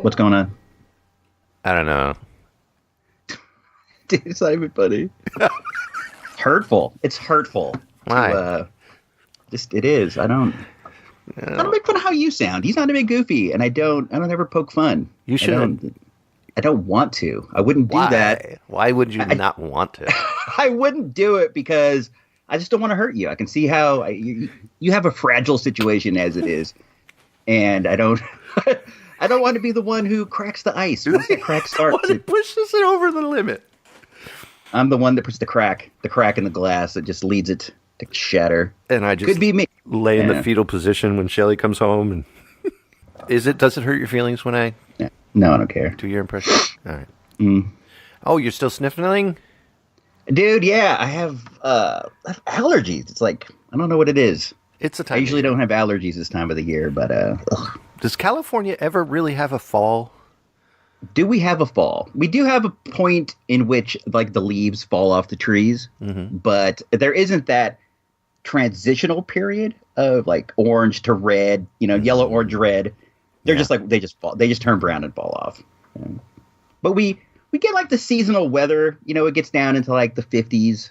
What's going on? I don't know. Dude, it's not even funny. Hurtful. It's hurtful. Why? It is. I don't make fun of how you sound. You sound a bit goofy, and I don't ever poke fun. You should. I don't want to. I wouldn't do that. Why would you not want to? I wouldn't do it because I just don't want to hurt you. I can see how you have a fragile situation as it is, and I don't. I don't want to be the one who cracks the ice once the crack starts. It pushes it over the limit. I'm the one that puts the crack in the glass that just leads it to shatter. And I just could be me. Lay in the fetal position when Shelly comes home. And does it hurt your feelings when I? No, I don't care. Do your impression? All right. Oh, you're still sniffling? Dude, yeah, I have allergies. It's like I don't know what it is. It's a time. I usually don't have allergies this time of the year, but does California ever really have a fall? Do we have a fall? We do have a point in which like the leaves fall off the trees, but there isn't that transitional period of like orange to red, yellow, orange, red. They're just like they just turn brown and fall off. But we get like the seasonal weather. It gets down into like the 50s.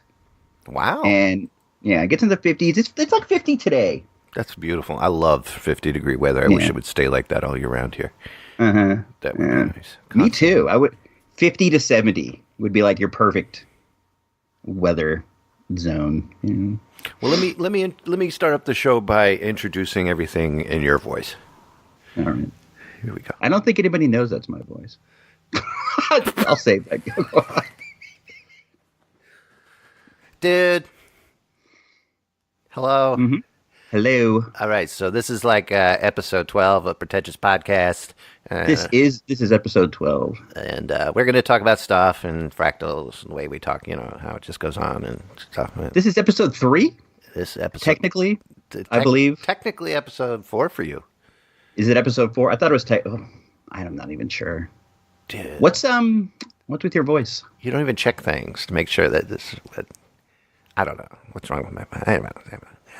Wow. And yeah, it gets in the 50s. It's like 50 today. That's beautiful. I love 50-degree weather. I wish it would stay like that all year round here. That would be nice. Me too. I would 50 to 70 would be like your perfect weather zone. Well, let me start up the show by introducing everything in your voice. All right. Here we go. I don't think anybody knows that's my voice. I'll save that. Dude. Hello. Mm-hmm. Hello. All right, so this is like episode 12 of Pretentious Podcast. This is episode 12. And we're going to talk about stuff and fractals and the way we talk, how it just goes on and stuff. This is episode 3? This episode. Technically, I believe. Technically episode 4 for you. Is it episode 4? I thought it was I'm not even sure. Dude. What's with your voice? You don't even check things to make sure that this is what... I don't know. What's wrong with my...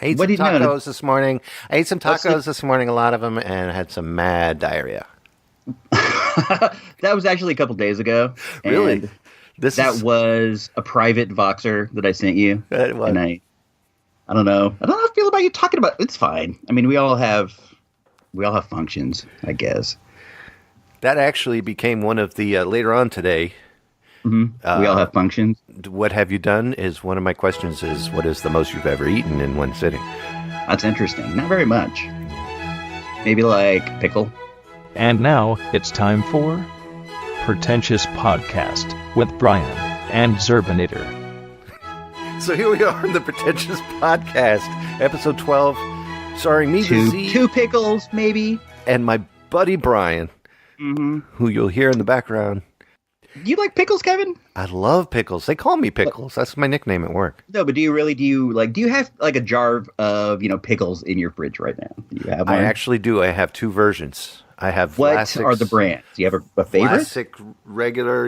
I ate some tacos this morning. This morning, a lot of them, and had some mad diarrhea. That was actually a couple days ago. Really? That was a private Voxer that I sent you. It was. And I don't know. I don't know how I feel about you talking about it. It's fine. I mean, we all have functions, I guess. That actually became one of the later on today. Mm-hmm. We all have functions. What have you done is one of my questions is what is the most you've ever eaten in one sitting? That's interesting. Not very much. Maybe like pickle. And now it's time for Pretentious Podcast with Brian and Zerbinator. So here we are in the Pretentious Podcast, episode 12, starring me, two pickles, maybe, and my buddy Brian, who you'll hear in the background. Do you like pickles, Kevin? I love pickles. They call me Pickles. That's my nickname at work. No, but do you have like a jar of pickles in your fridge right now? Do you have one? I actually do. I have two versions. I have what are the brands? Do you have a favorite? Classic, regular,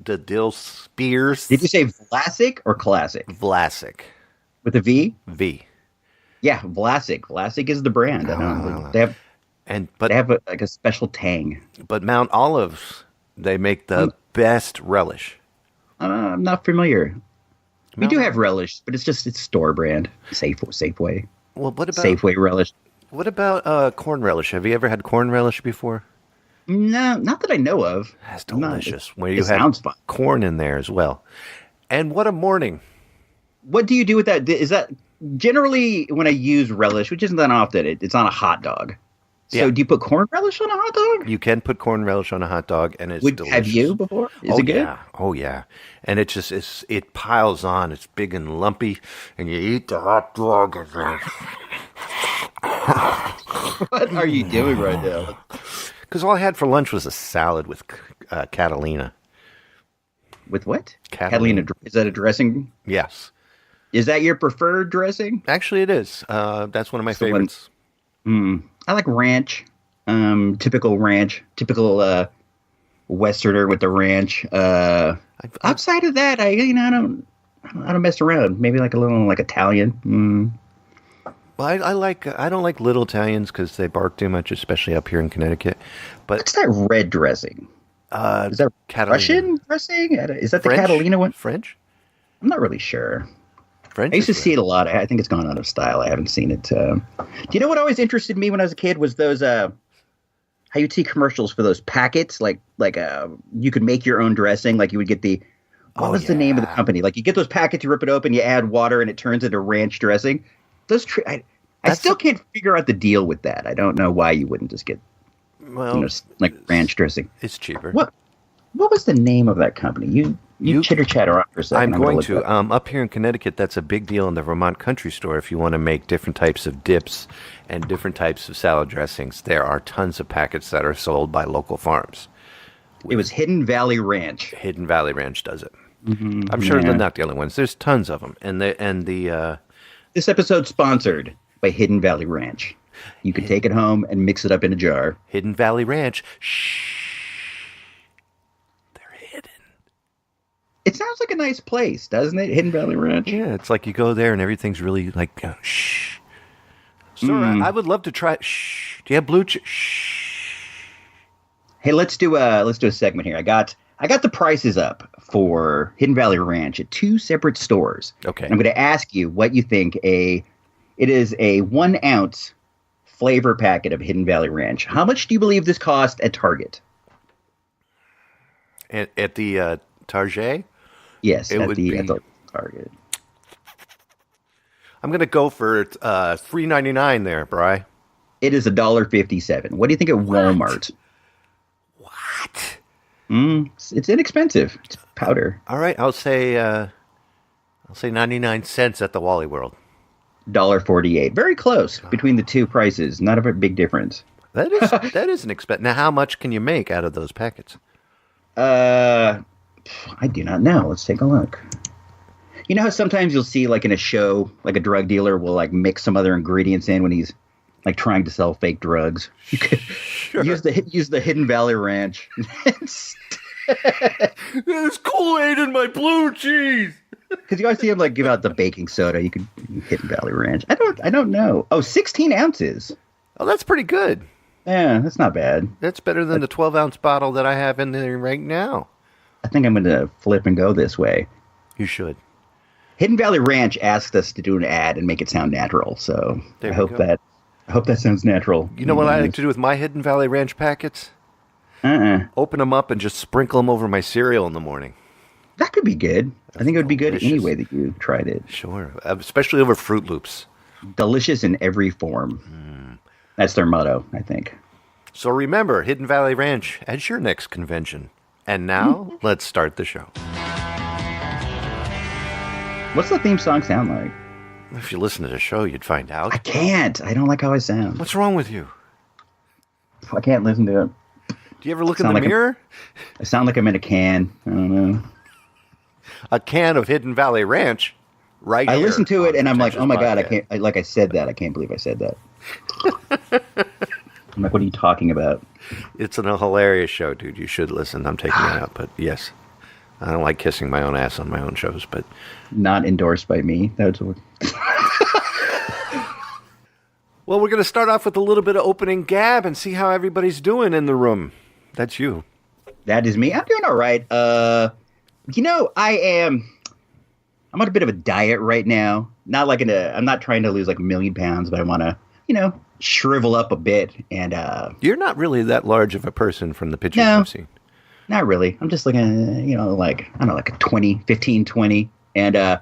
the dill spears. Did you say Vlasic or classic? Vlasic. With a V? V. Yeah, Vlasic. Vlasic is the brand. They have a special tang. But Mount Olive's, they make the best relish. I'm not familiar. We do have relish, but it's store brand. Safeway. Well, what about Safeway relish? What about corn relish? Have you ever had corn relish before? No, not that I know of. That's delicious. Where you have corn in there as well. And what a morning. What do you do with that? Is that generally when I use relish, which isn't that often, it's on a hot dog. So do you put corn relish on a hot dog? You can put corn relish on a hot dog, and it's delicious. Have you before? Is it good? Yeah. Oh, yeah. And it just it piles on. It's big and lumpy, and you eat the hot dog. What are you doing right now? Because all I had for lunch was a salad with Catalina. With what? Catalina. Is that a dressing? Yes. Is that your preferred dressing? Actually, it is. That's one of my favorites. I like ranch. Typical ranch. Typical Westerner with the ranch. Outside of that, I don't mess around. Maybe like a little like Italian. Well, I don't like little Italians because they bark too much, especially up here in Connecticut. But what's that red dressing? Is that Catalina. Russian dressing? Is that the French? Catalina one? French? I'm not really sure. French. I used to see it a lot. I think it's gone out of style. I haven't seen it. Do you know what always interested me when I was a kid was those how you'd see commercials for those packets, like you could make your own dressing, like you would get the what was the name of the company? Like you get those packets, you rip it open, you add water, and it turns into ranch dressing. Those I still can't figure out the deal with that. I don't know why you wouldn't just get like ranch dressing. It's cheaper. What was the name of that company? You chitter chatter on for a second. I'm going to. Up here in Connecticut, that's a big deal in the Vermont Country Store. If you want to make different types of dips and different types of salad dressings, there are tons of packets that are sold by local farms. It was Hidden Valley Ranch. Hidden Valley Ranch does it. Mm-hmm, I'm sure they're not the only ones. There's tons of them. And this episode's sponsored by Hidden Valley Ranch. You can take it home and mix it up in a jar. Hidden Valley Ranch. Shh. It sounds like a nice place, doesn't it? Hidden Valley Ranch. Yeah, it's like you go there and everything's really like shh. Sir, I would love to try. Shh. Do you have blue Shh. Hey, let's do a segment here. I got the prices up for Hidden Valley Ranch at 2 separate stores. Okay. And I'm going to ask you what you think. It is a 1 ounce flavor packet of Hidden Valley Ranch. How much do you believe this cost at Target? At the Target? Yes, at the Target. I'm going to go for $3.99 there, Bri. It is $1.57. What do you think at Walmart? What? It's inexpensive. It's powder. All right, I'll say 99 cents at the Wally World. $1.48. Very close between the two prices. Not a big difference. That is an expense. Now, how much can you make out of those packets? I do not know. Let's take a look. You know how sometimes you'll see, like in a show, like a drug dealer will like mix some other ingredients in when he's like trying to sell fake drugs. You could use the Hidden Valley Ranch. There's Kool-Aid in my blue cheese. Because you always see him like give out the baking soda. You could Hidden Valley Ranch. I don't know. Oh, 16 ounces. Oh, that's pretty good. Yeah, that's not bad. That's better than the 12-ounce bottle that I have in there right now. I think I'm going to flip and go this way. You should. Hidden Valley Ranch asked us to do an ad and make it sound natural, so I hope that sounds natural. You know what I like to do with my Hidden Valley Ranch packets? Open them up and just sprinkle them over my cereal in the morning. That could be good. I think it would be good any way that you tried it. Sure, especially over Fruit Loops. Delicious in every form. That's their motto, I think. So remember, Hidden Valley Ranch as your next convention. And now, let's start the show. What's the theme song sound like? If you listen to the show, you'd find out. I can't. I don't like how I sound. What's wrong with you? I can't listen to it. Do you ever look in the mirror? I sound like I'm in a can. I don't know. A can of Hidden Valley Ranch, right here. I listen to it and I'm like, oh my God, I can't. I said that. I can't believe I said that. I'm like, what are you talking about? It's a hilarious show, dude. You should listen. I'm taking it out, but yes. I don't like kissing my own ass on my own shows, but... Not endorsed by me. That's what... Well, we're going to start off with a little bit of opening gab and see how everybody's doing in the room. That's you. That is me. I'm doing all right. I'm on a bit of a diet right now. Not like I'm not trying to lose like 1 million pounds, but I want to, shrivel up a bit. And you're not really that large of a person from the pictures I've seen. Not really. I'm just looking, like a 20, 15, 20. And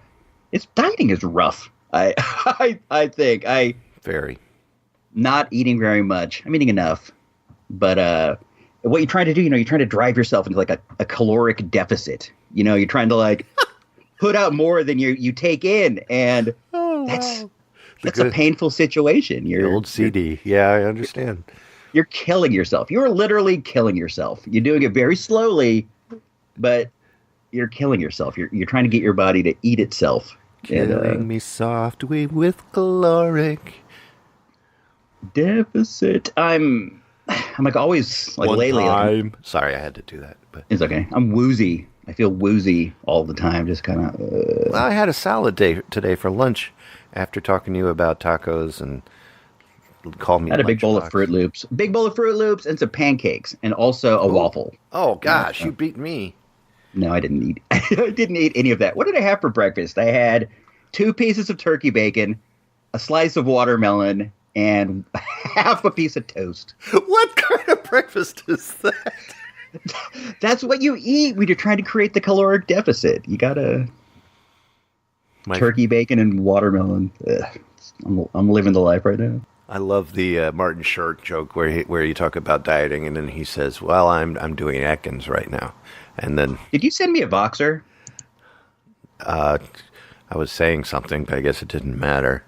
dieting is rough. I think. Very. Not eating very much. I'm eating enough. But what you're trying to do, you're trying to drive yourself into like a caloric deficit. You're trying to like put out more than you take in. And that's a painful situation. The old CD. Yeah, I understand. You're killing yourself. You're literally killing yourself. You're doing it very slowly, but you're killing yourself. You're trying to get your body to eat itself. Killing me softly with caloric deficit. I'm like always like lately. Sorry, I had to do that. But it's okay. I'm woozy I feel woozy all the time, just kind of... Well, I had a salad day today for lunch after talking to you about tacos and called me. I had a big bowl of Fruit Loops. Big bowl of Fruit Loops and some pancakes and also a waffle. Oh, gosh, you beat me. No, I didn't eat. I didn't eat any of that. What did I have for breakfast? I had 2 pieces of turkey bacon, a slice of watermelon, and half a piece of toast. What kind of breakfast is that? That's what you eat when you're trying to create the caloric deficit. You gotta turkey, bacon, and watermelon. I'm living the life right now. I love the Martin Short joke where you talk about dieting, and then he says, "Well, I'm doing Atkins right now," and then did you send me a Voxer? I was saying something, but I guess it didn't matter.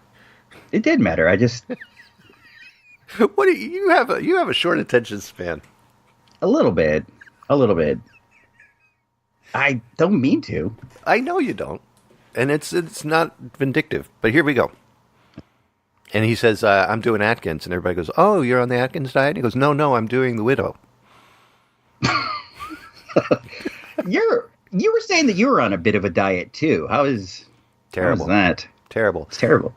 It did matter. I just what do you have a short attention span? A little bit. I don't mean to. I know you don't. And it's not vindictive. But here we go. And he says, I'm doing Atkins. And everybody goes, oh, you're on the Atkins diet? And he goes, no, I'm doing the Widow. You were saying that you were on a bit of a diet, too. Terrible. How was that? Terrible. It's terrible.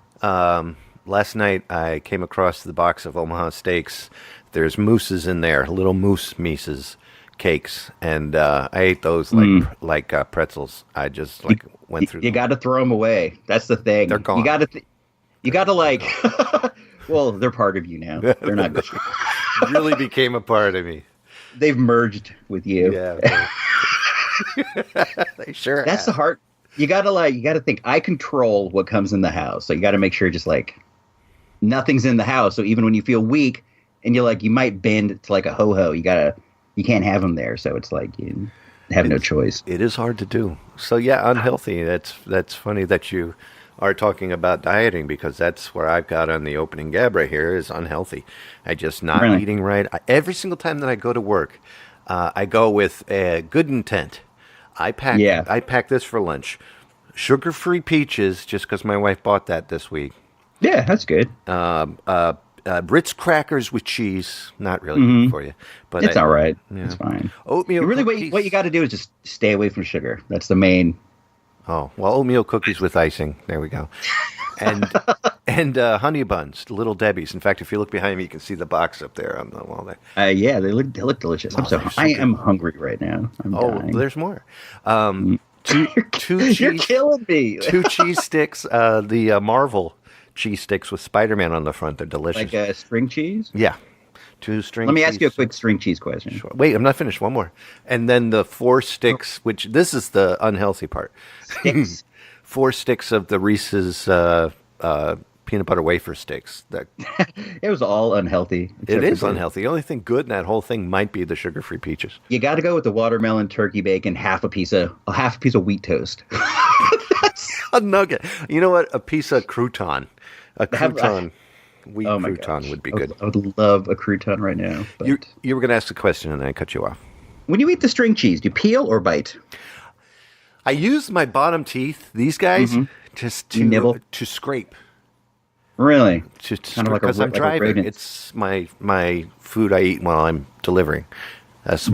Last night, I came across the box of Omaha steaks. There's mousses in there, little mises cakes, and I ate those like pretzels. I just went through. You got to throw them away. That's the thing. They're gone. You got to like. Well, they're part of you now. They're not good. Really became a part of me. They've merged with you. Yeah. They sure. That's the heart. You got to think. I control what comes in the house, so you got to make sure just like nothing's in the house. So even when you feel weak. And you might bend to like a ho-ho. You can't have them there. So it's like you have no choice. It is hard to do. So yeah, unhealthy. That's funny that you are talking about dieting because that's where I've got on the opening gab right here is unhealthy. I just not eating right. Every single time that I go to work, I go with a good intent. I pack this for lunch. Sugar-free peaches, just because my wife bought that this week. Yeah, that's good. Ritz crackers with cheese, not really good for you, but it's all right. Yeah. It's fine. Oatmeal. Really, what you got to do is just stay away from sugar. That's the main. Oh well, oatmeal cookies with icing. There we go. And honey buns, Little Debbie's. In fact, if you look behind me, you can see the box up there on the wall there. Yeah, they look delicious. I am hungry right now. I'm dying. There's more. Two cheese. You're killing me. 2 cheese sticks. The Marvel. Cheese sticks with Spider-Man on the front. They're delicious. Like string cheese? Yeah. 2 string cheese. Let me ask you a quick string cheese question. Sure. Wait, I'm not finished. One more. And then the 4 sticks, which this is the unhealthy part. Sticks? 4 sticks of the Reese's peanut butter wafer sticks. It was all unhealthy. It is unhealthy. The only thing good in that whole thing might be the sugar-free peaches. You got to go with the watermelon, turkey bacon, half a piece of wheat toast. A nugget. You know what? A piece of crouton. A crouton. Wheat crouton would be good. I would love a crouton right now. But... You were going to ask a question and I cut you off. When you eat the string cheese, do you peel or bite? I use my bottom teeth, these guys, just to nibble? To scrape. Really? Kind of because I'm driving. It's my food I eat while I'm delivering.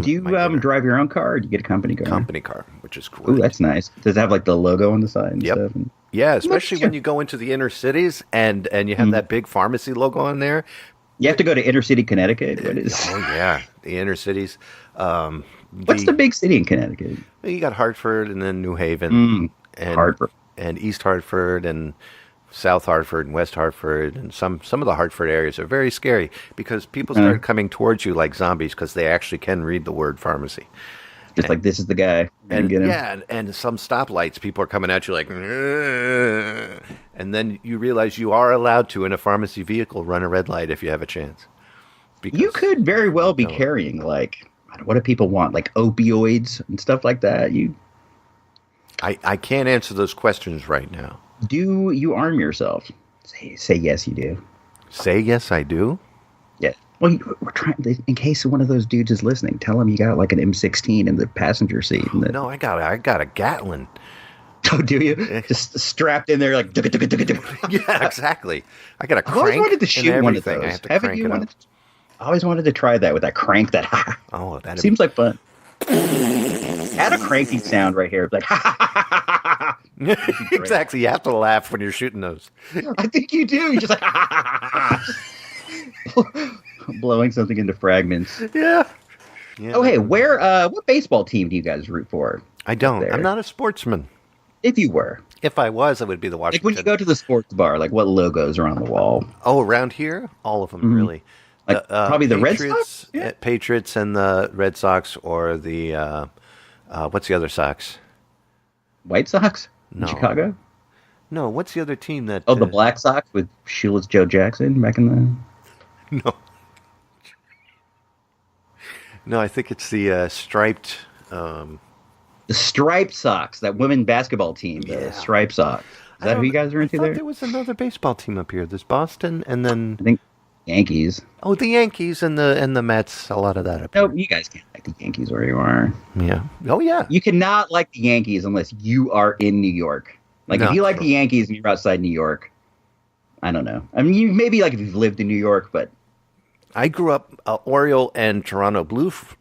Do you drive your own car or do you get a company car? Company car, which is cool. Ooh, that's nice. Does it have like the logo on the side and stuff? Yeah, especially when you go into the inner cities and you have that big pharmacy logo on there. You have to go to inner city Connecticut? Oh, yeah. The inner cities. What's the big city in Connecticut? You got Hartford and then New Haven. And Hartford. And East Hartford and South Hartford and West Hartford. And some of the Hartford areas are very scary because people start coming towards you like zombies because they actually can read the word pharmacy. Just like, this is the guy. And get him. Yeah, and some stoplights, people are coming at you like, and then you realize you are allowed to, in a pharmacy vehicle, run a red light if you have a chance. You could very well be carrying, like, what do people want? Like opioids and stuff like that? I can't answer those questions right now. Do you arm yourself? Say yes, you do. Say yes, I do? Yeah. Well, we're trying, in case one of those dudes is listening, tell him you got like an M16 in the passenger seat. No, I got a Gatlin. Oh, do you? Just strapped in there like... Yeah, exactly. I got a crank. I always wanted to shoot one of those. I have to crank it up. I always wanted to try that with that crank. Oh, that seems like fun. Add a cranky sound right here, like ha ha ha ha ha. Exactly. You have to laugh when you're shooting those. I think you do. You're just like ha ha ha ha. Blowing something into fragments. Yeah. Oh, hey, what baseball team do you guys root for? I don't. I'm not a sportsman. If you were. If I was, I would be the Washington. Like when you go to the sports bar, like what logos are on the wall? Oh, around here? All of them, really. Like probably the Red Sox? Yeah. Patriots and the Red Sox, or the, what's the other Sox? White Sox? No. Chicago? No, what's the other team that... Oh, the Black Sox with shoeless Joe Jackson back in the... No. No, I think it's the striped... The Striped Sox, that women basketball team, the Striped Sox. Is that who you guys are into there? There was another baseball team up here. There's Boston, and then... I think Yankees. Oh, the Yankees and the Mets. A lot of that up here. No, you guys can't like the Yankees where you are. Yeah. Oh, yeah. You cannot like the Yankees unless you are in New York. Like, if you like the Yankees and you're outside New York, I don't know. I mean, you maybe like if you've lived in New York, but... I grew up Oriole and Toronto Blue Flames.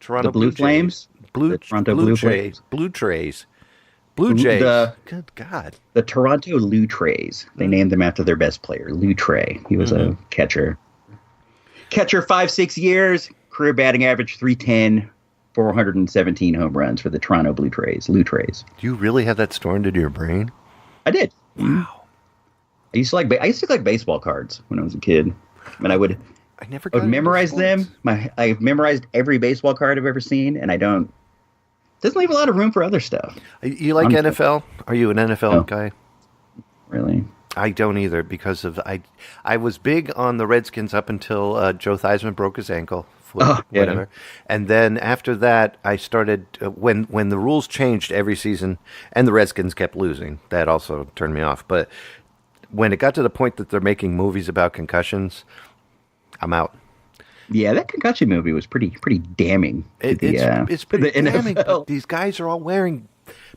Toronto Blue Jays. Good God. The Toronto Lou Trays. They named them after their best player, Lou Tray. He was a catcher. Catcher 5-6 years, career batting average 310, 417 home runs for the Toronto Blue Trays. Lou Trays. Do you really have that stored into your brain? I did. Wow. I used to like baseball cards when I was a kid. And I would memorize them. I've memorized every baseball card I've ever seen, and doesn't leave a lot of room for other stuff. You like NFL? Are you an NFL guy? Really? I don't either, because of I was big on the Redskins up until Joe Theismann broke his ankle, whatever. Yeah. And then after that, I started when the rules changed every season, and the Redskins kept losing. That also turned me off. But when it got to the point that they're making movies about concussions, I'm out. Yeah, that concussion movie was pretty damning. It's pretty the damning. NFL. But these guys are all wearing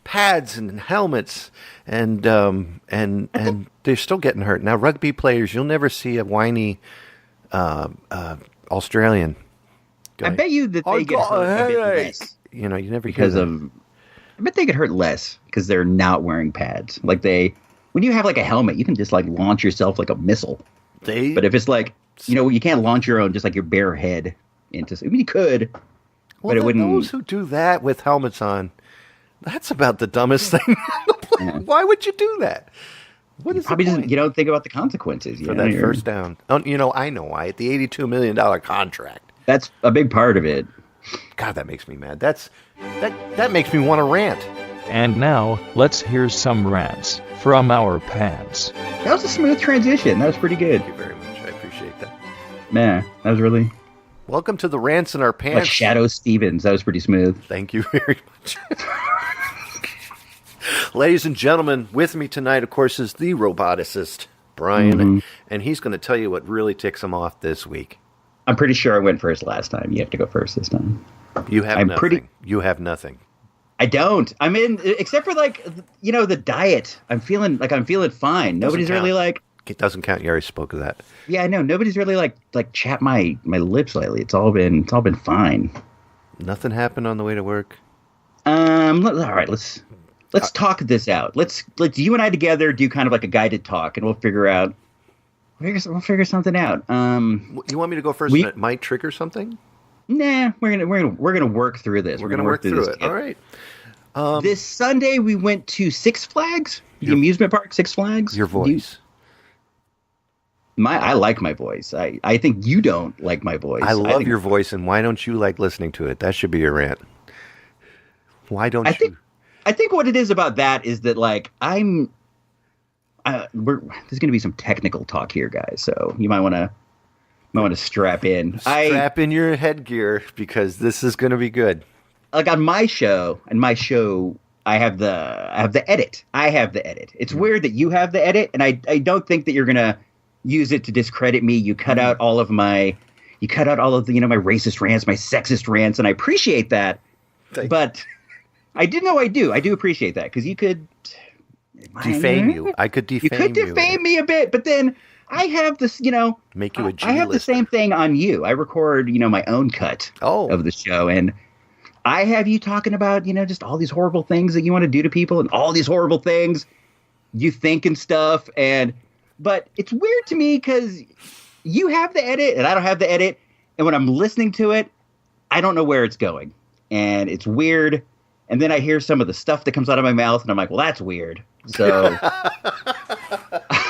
pads and helmets, and they're still getting hurt. Now, rugby players, you'll never see a whiny Australian guy. I bet you that they get hurt a bit less. You know, you never because of. I bet they get hurt less because they're not wearing pads. Like when you have like a helmet, you can just like launch yourself like a missile. But if it's like, you can't launch your own just like your bare head into. I mean, you could, but it wouldn't. Those who do that with helmets on, that's about the dumbest thing. Yeah. Why would you do that? What is probably doesn't. You don't think about the consequences for that first down. Oh, I know why. The $82 million contract. That's a big part of it. God, that makes me mad. That makes me want to rant. And now, let's hear some rants from our pads. That was a smooth transition. That was pretty good. Thank you very much. I appreciate that. Man, that was really... Welcome to the Rants in Our Pants. Like Shadow Stevens. That was pretty smooth. Thank you very much. Ladies and gentlemen, with me tonight, of course, is the roboticist, Brian, and he's going to tell you what really ticks him off this week. I'm pretty sure I went first last time. You have to go first this time. You have nothing. You have nothing. I don't. I'm in, except for the diet. I'm feeling fine. Nobody's really like. It doesn't count. You already spoke of that. Yeah, I know. Nobody's really like chapped my lips lately. It's all been fine. Nothing happened on the way to work. All right. Let's talk this out. Let's you and I together do kind of like a guided talk, and we'll figure something out. You want me to go first? And it might trigger something. Nah, we're gonna work through this. We're gonna work through it. All right. This Sunday we went to Six Flags, the amusement park. Six Flags. Your voice. I like my voice. I think you don't like my voice. I love your voice, and why don't you like listening to it? That should be your rant. Why don't you? I think what it is about that is that like there's going to be some technical talk here, guys. So you might want to strap in. Strap in your headgear because this is going to be good. Like on my show, I have the edit. It's weird that you have the edit, and I don't think that you're going to use it to discredit me. You cut out all of my my racist rants, my sexist rants, and I appreciate that. But I do know I do appreciate that because you could defame you. I could defame you. You could defame me a bit, but then I have this, make you a G-lister. I have the same thing on you. I record, my own cut of the show, and I have you talking about, just all these horrible things that you want to do to people and all these horrible things you think and stuff. But it's weird to me because you have the edit and I don't have the edit. And when I'm listening to it, I don't know where it's going. And it's weird. And then I hear some of the stuff that comes out of my mouth and I'm like, well, that's weird. So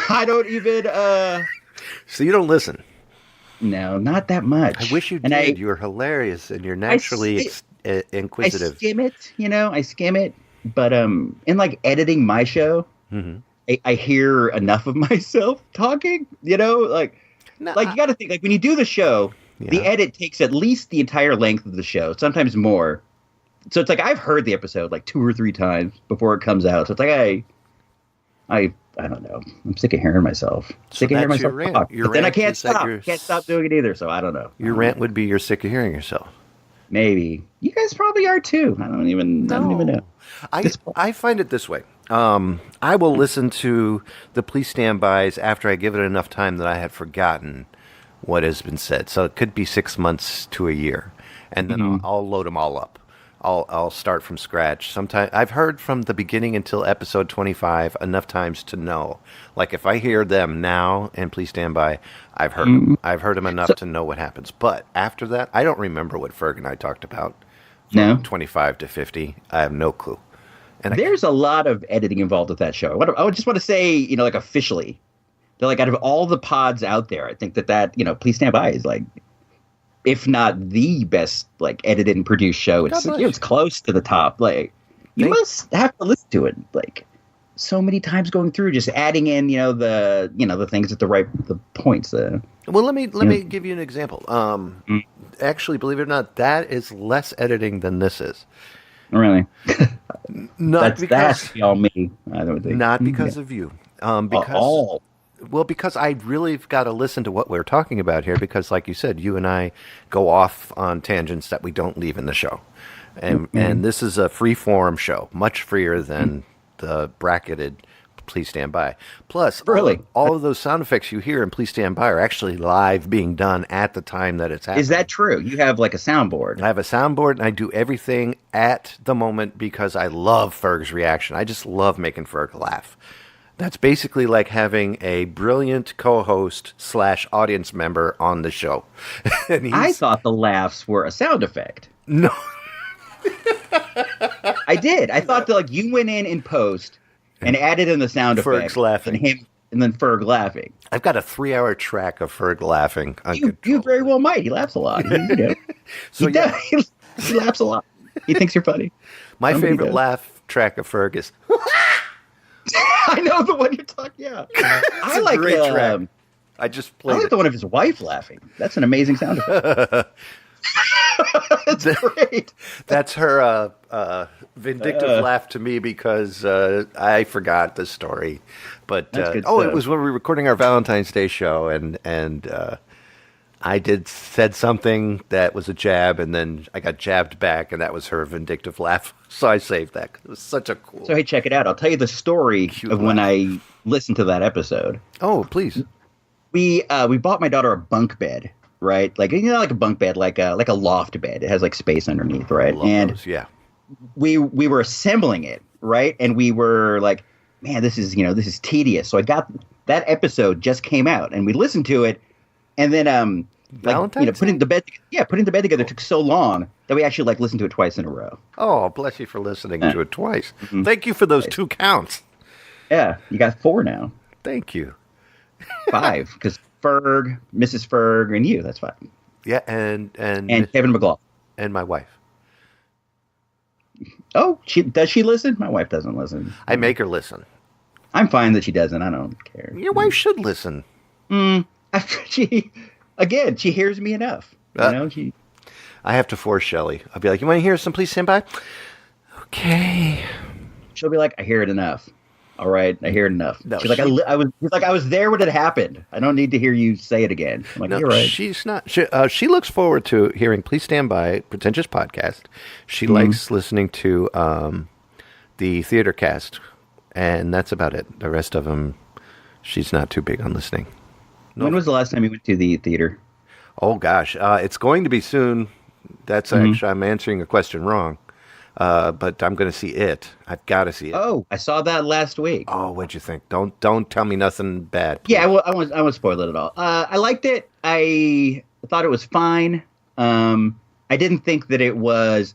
I don't even. So you don't listen? No, not that much. I wish you did. You're hilarious and you're naturally inquisitive. I skim it. But in like editing my show, I hear enough of myself talking, you got to think, like when you do the show, the edit takes at least the entire length of the show, sometimes more. So it's like I've heard the episode like 2 or 3 times before it comes out. So it's like I don't know. I'm sick of hearing myself. Sick of hearing myself talk. But then I can't stop. Can't stop doing it either. So I don't know. Your rant would be you're sick of hearing yourself. Maybe you guys probably are too. I don't even know. I find it this way. I will listen to the Please Stand Bys after I give it enough time that I have forgotten what has been said. So it could be 6 months to a year, and then I'll load them all up. I'll start from scratch. Sometimes I've heard from the beginning until episode 25 enough times to know. Like if I hear them now and Please Stand By, I've heard them. I've heard them enough to know what happens. But after that, I don't remember what Ferg and I talked about. From 25 to 50, I have no clue. And there's a lot of editing involved with that show. I would just want to say, like officially, they're like out of all the pods out there, I think that Please Stand By is like, if not the best, like edited and produced show. It's close to the top. Like you must have to listen to it like so many times going through, just adding in, the things at the points. Well, let me give you an example. Actually, believe it or not, that is less editing than this is. Really? That's all me. I don't think. Not because of you. Because I really got to listen to what we're talking about here. Because, like you said, you and I go off on tangents that we don't leave in the show, and this is a free form show, much freer than the bracketed Please Stand By. Plus, all of those sound effects you hear in Please Stand By are actually live being done at the time that it's happening. Is that true? You have like a soundboard. I have a soundboard, and I do everything at the moment because I love Ferg's reaction. I just love making Ferg laugh. That's basically like having a brilliant co-host / audience member on the show. I thought the laughs were a sound effect. No. I did. I thought that like you went in post and added in the sound effect. Ferg's laughing. And then Ferg laughing. I've got a 3-hour track of Ferg laughing. You very well might. He laughs a lot. He laughs a lot. He thinks you're funny. My favorite laugh track of Ferg is... I know the one you're talking. Yeah, I like great track. I just played. I like the one of his wife laughing. That's an amazing sound effect. That's great. That's her vindictive laugh to me because I forgot the story. But it was when we were recording our Valentine's Day show, and I said something that was a jab, and then I got jabbed back, and that was her vindictive laugh. So I saved that. It was such a cool. So hey, check it out. I'll tell you the story of when I listened to that episode. Oh, please. We bought my daughter a bunk bed, right? Like like a bunk bed, like a loft bed. It has like space underneath, right? Yeah. We were assembling it, right? And we were like, man, this is tedious. So I got that episode just came out, and we listened to it, and then putting the bed together took so long that we actually listened to it twice in a row. Oh, bless you for listening to it twice. Mm-hmm. Thank you for those 2 counts. Yeah, you got 4 now. Thank you. 5, because Ferg, Mrs. Ferg, and you. That's 5. Yeah, and Kevin McLaughlin and my wife. Oh, does she listen? My wife doesn't listen. I make her listen. I'm fine that she doesn't. I don't care. Your wife should listen. She hears me enough. I have to force Shelly. I'll be like, you want to hear some Please Stand By? Okay. She'll be like, I hear it enough. All right, I hear it enough. No, she's like, I was there when it happened. I don't need to hear you say it again. I'm like, no, you're right. She's not. She looks forward to hearing Please Stand By, Pretentious Podcast. She likes listening to the Theater Cast, and that's about it. The rest of them, she's not too big on listening. No. When was the last time you went to the theater? Oh, gosh. It's going to be soon. That's actually, I'm answering a question wrong. But I'm going to see it. I've got to see it. Oh, I saw that last week. Oh, what'd you think? Don't tell me nothing bad. Please. Yeah, I won't spoil it at all. I liked it. I thought it was fine. I didn't think that it was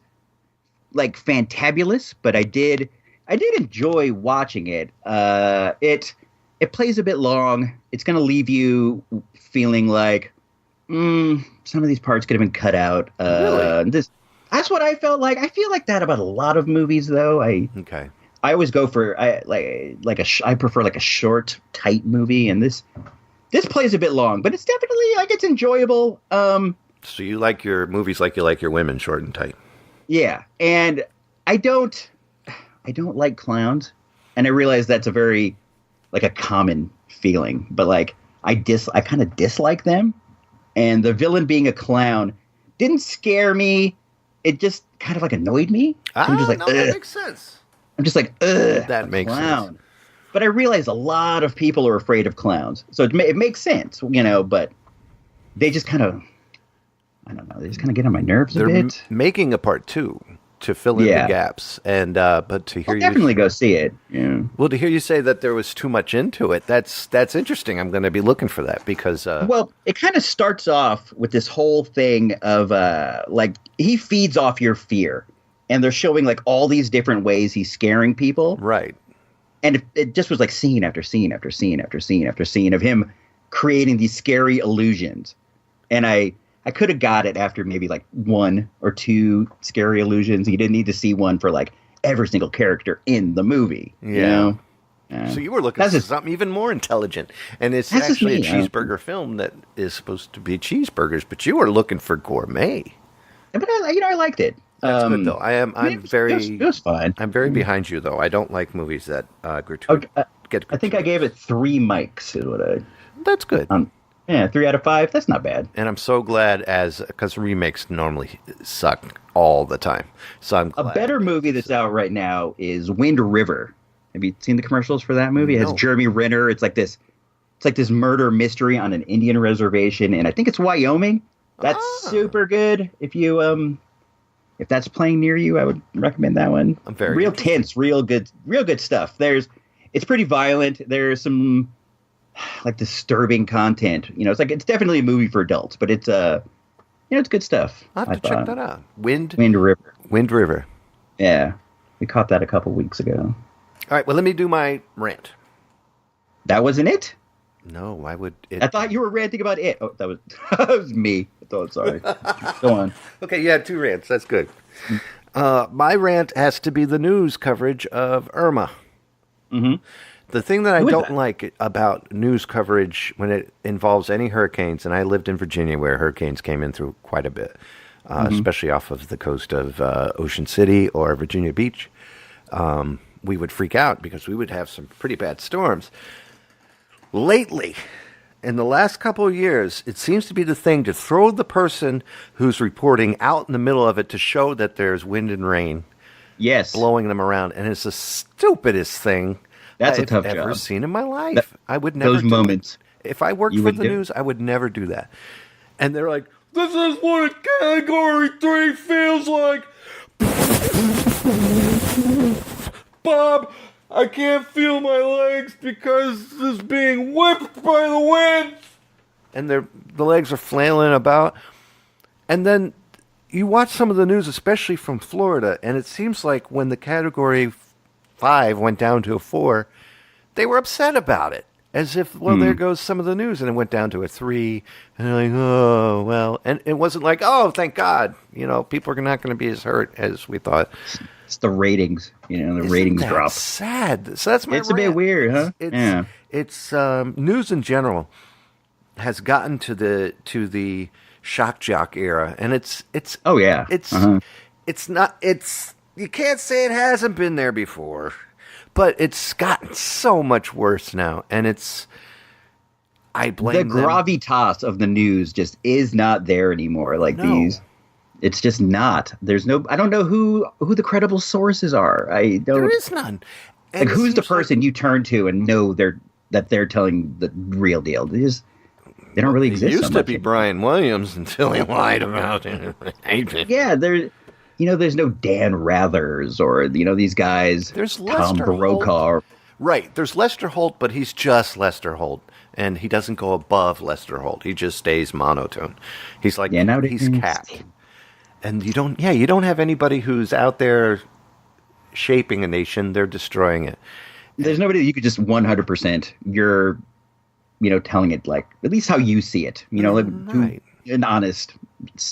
like fantabulous, but I did enjoy watching it. It plays a bit long. It's going to leave you feeling like some of these parts could have been cut out. Really? That's what I felt like. I feel like that about a lot of movies, though. I always go for I prefer like a short, tight movie, and this plays a bit long, but it's definitely like it's enjoyable. So you like your movies like you like your women, short and tight. Yeah, and I don't like clowns, and I realize that's a very like a common feeling, but like I kind of dislike them, and the villain being a clown didn't scare me. It just kind of like annoyed me. So I'm just like, that makes sense. I'm just like, ugh, that makes clown. sense. But I realize a lot of people are afraid of clowns, so it makes sense, But they just kind of, I don't know, they just kind of get on my nerves a bit. Making a part 2 to fill in the gaps, and but to hear I'll definitely go see it. Yeah. Well, to hear you say that there was too much into it, that's interesting. I'm going to be looking for that because well, it kind of starts off with this whole thing of like he feeds off your fear, and they're showing like all these different ways he's scaring people, right? And it just was like scene after scene after scene after scene after scene of him creating these scary illusions, and I could have got it after maybe like 1 or 2 scary illusions. You didn't need to see one for like every single character in the movie. Yeah. You know? So you were looking for something even more intelligent. And it's actually a cheeseburger film that is supposed to be cheeseburgers, but you were looking for gourmet. But I liked it. That's good though. It was fine. I'm very behind you though. I don't like movies that get gratuitous. I think I gave it 3 mics. Is what I. That's good. Yeah, 3 out of 5. That's not bad. And I'm so glad because remakes normally suck all the time. So I'm glad. A better movie that's out right now is Wind River. Have you seen the commercials for that movie? It has Jeremy Renner. It's like this murder mystery on an Indian reservation, and I think it's Wyoming. That's super good. If you if that's playing near you, I would recommend that one. I'm very real tense, real good stuff. It's pretty violent. There's some like disturbing content. It's definitely a movie for adults, but it's it's good stuff. I'll have to check that out. Wind River. Yeah, we caught that a couple weeks ago. All right, well, let me do my rant. That wasn't it? No, why would it? I thought you were ranting about it. Oh, that was me. Sorry. Go on. Okay, you had 2 rants. That's good. My rant has to be the news coverage of Irma. Mm-hmm. The thing that I don't like about news coverage when it involves any hurricanes, and I lived in Virginia where hurricanes came in through quite a bit, especially off of the coast of Ocean City or Virginia Beach, we would freak out because we would have some pretty bad storms. Lately, in the last couple of years, it seems to be the thing to throw the person who's reporting out in the middle of it to show that there's wind and rain blowing them around. And it's the stupidest thing I've ever seen in my life. I would never those do moments. It. If I worked for the news, I would never do that. And they're like, this is what a Category 3 feels like. Bob, I can't feel my legs because it's being whipped by the wind. And the legs are flailing about. And then you watch some of the news, especially from Florida, and it seems like when the Category 5 went down to a 4, they were upset about it. As if, there goes some of the news, and it went down to a 3, and they're like, oh, well. And it wasn't like, oh, thank God. People are not going to be as hurt as we thought. It's the ratings, the ratings drop. Sad. So that's my It's rant. A bit weird, huh? It's news in general has gotten to the shock jock era, and it's oh yeah, it's not you can't say it hasn't been there before, but it's gotten so much worse now, and I blame the gravitas of the news just is not there anymore. It's just not. There's no. I don't know who the credible sources are. There is none. And who's the person you turn to and know that they're telling the real deal? They don't really exist. It used so to much be anymore. Brian Williams until he lied about it. Yeah, there's no Dan Rathers or these guys. There's Tom Lester Brokaw. Holt. Right. There's Lester Holt, but he's just Lester Holt. And he doesn't go above Lester Holt. He just stays monotone. He's like, he's Cap. And you don't have anybody who's out there shaping a nation. They're destroying it. There's nobody that you could just 100%. You're, telling it like at least how you see it. Right. An honest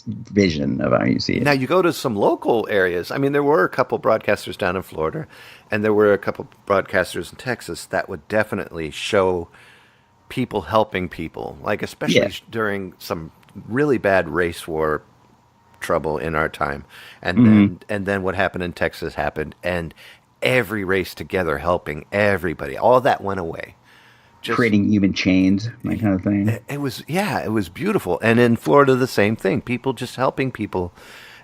vision of how you see it. Now you go to some local areas. I mean, there were a couple broadcasters down in Florida, and there were a couple broadcasters in Texas that would definitely show people helping people, like especially during some really bad race war trouble in our time, and then what happened in Texas happened, and every race together helping everybody, all that went away. Just creating human chains, that kind of thing. It was beautiful. And in Florida, the same thing. People just helping people,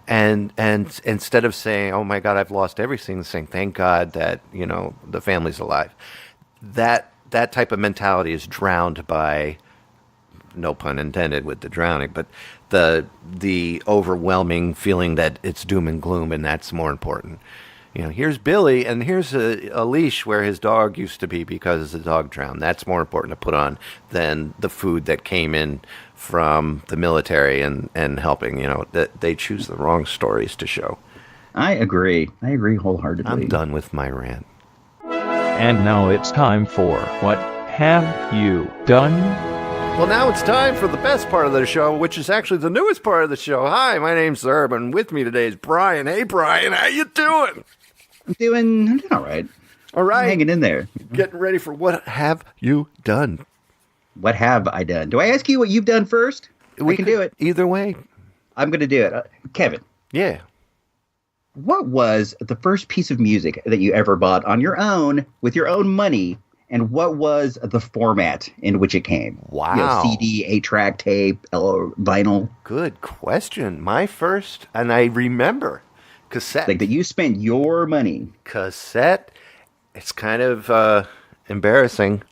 and instead of saying, "Oh my God, I've lost everything," saying, "Thank God that the family's alive." That type of mentality is drowned by, no pun intended with the drowning, but the overwhelming feeling that it's doom and gloom, and that's more important. Here's Billy, and here's a leash where his dog used to be because the dog drowned. That's more important to put on than the food that came in from the military and helping. That they choose the wrong stories to show. I agree wholeheartedly. I'm done with my rant. And now it's time for What Have You Done? Well, now it's time for the best part of the show, which is actually the newest part of the show. Hi, my name's Zerb, and with me today is Brian. Hey, Brian, how you doing? I'm doing all right. All right. I'm hanging in there. Getting ready for What Have You Done? What have I done? Do I ask you what you've done first? We can do it. Either way. I'm going to do it. Kevin. Yeah. What was the first piece of music that you ever bought on your own with your own money, and what was the format in which it came? Wow. CD, 8-track tape, vinyl? Good question. My first, and I remember, cassette. Like that you spent your money. Cassette. It's kind of embarrassing,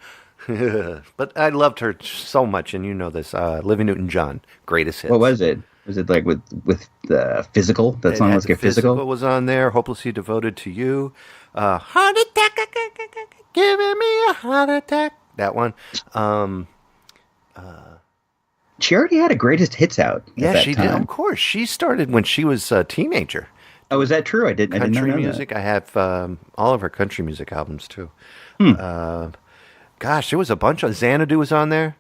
but I loved her so much, and you know this. Olivia Newton-John, greatest hits. What was it? Was it like with the Physical? That song was like Physical? Physical was on there. Hopelessly Devoted to You. Heart attack, giving me a heart attack. That one. She already had a greatest hits out. Yeah, she time. did. Of course, she started when she was a teenager. Oh, is that true? I didn't know music. That. I have all of her country music albums too. Gosh, there was a bunch of Xanadu was on there.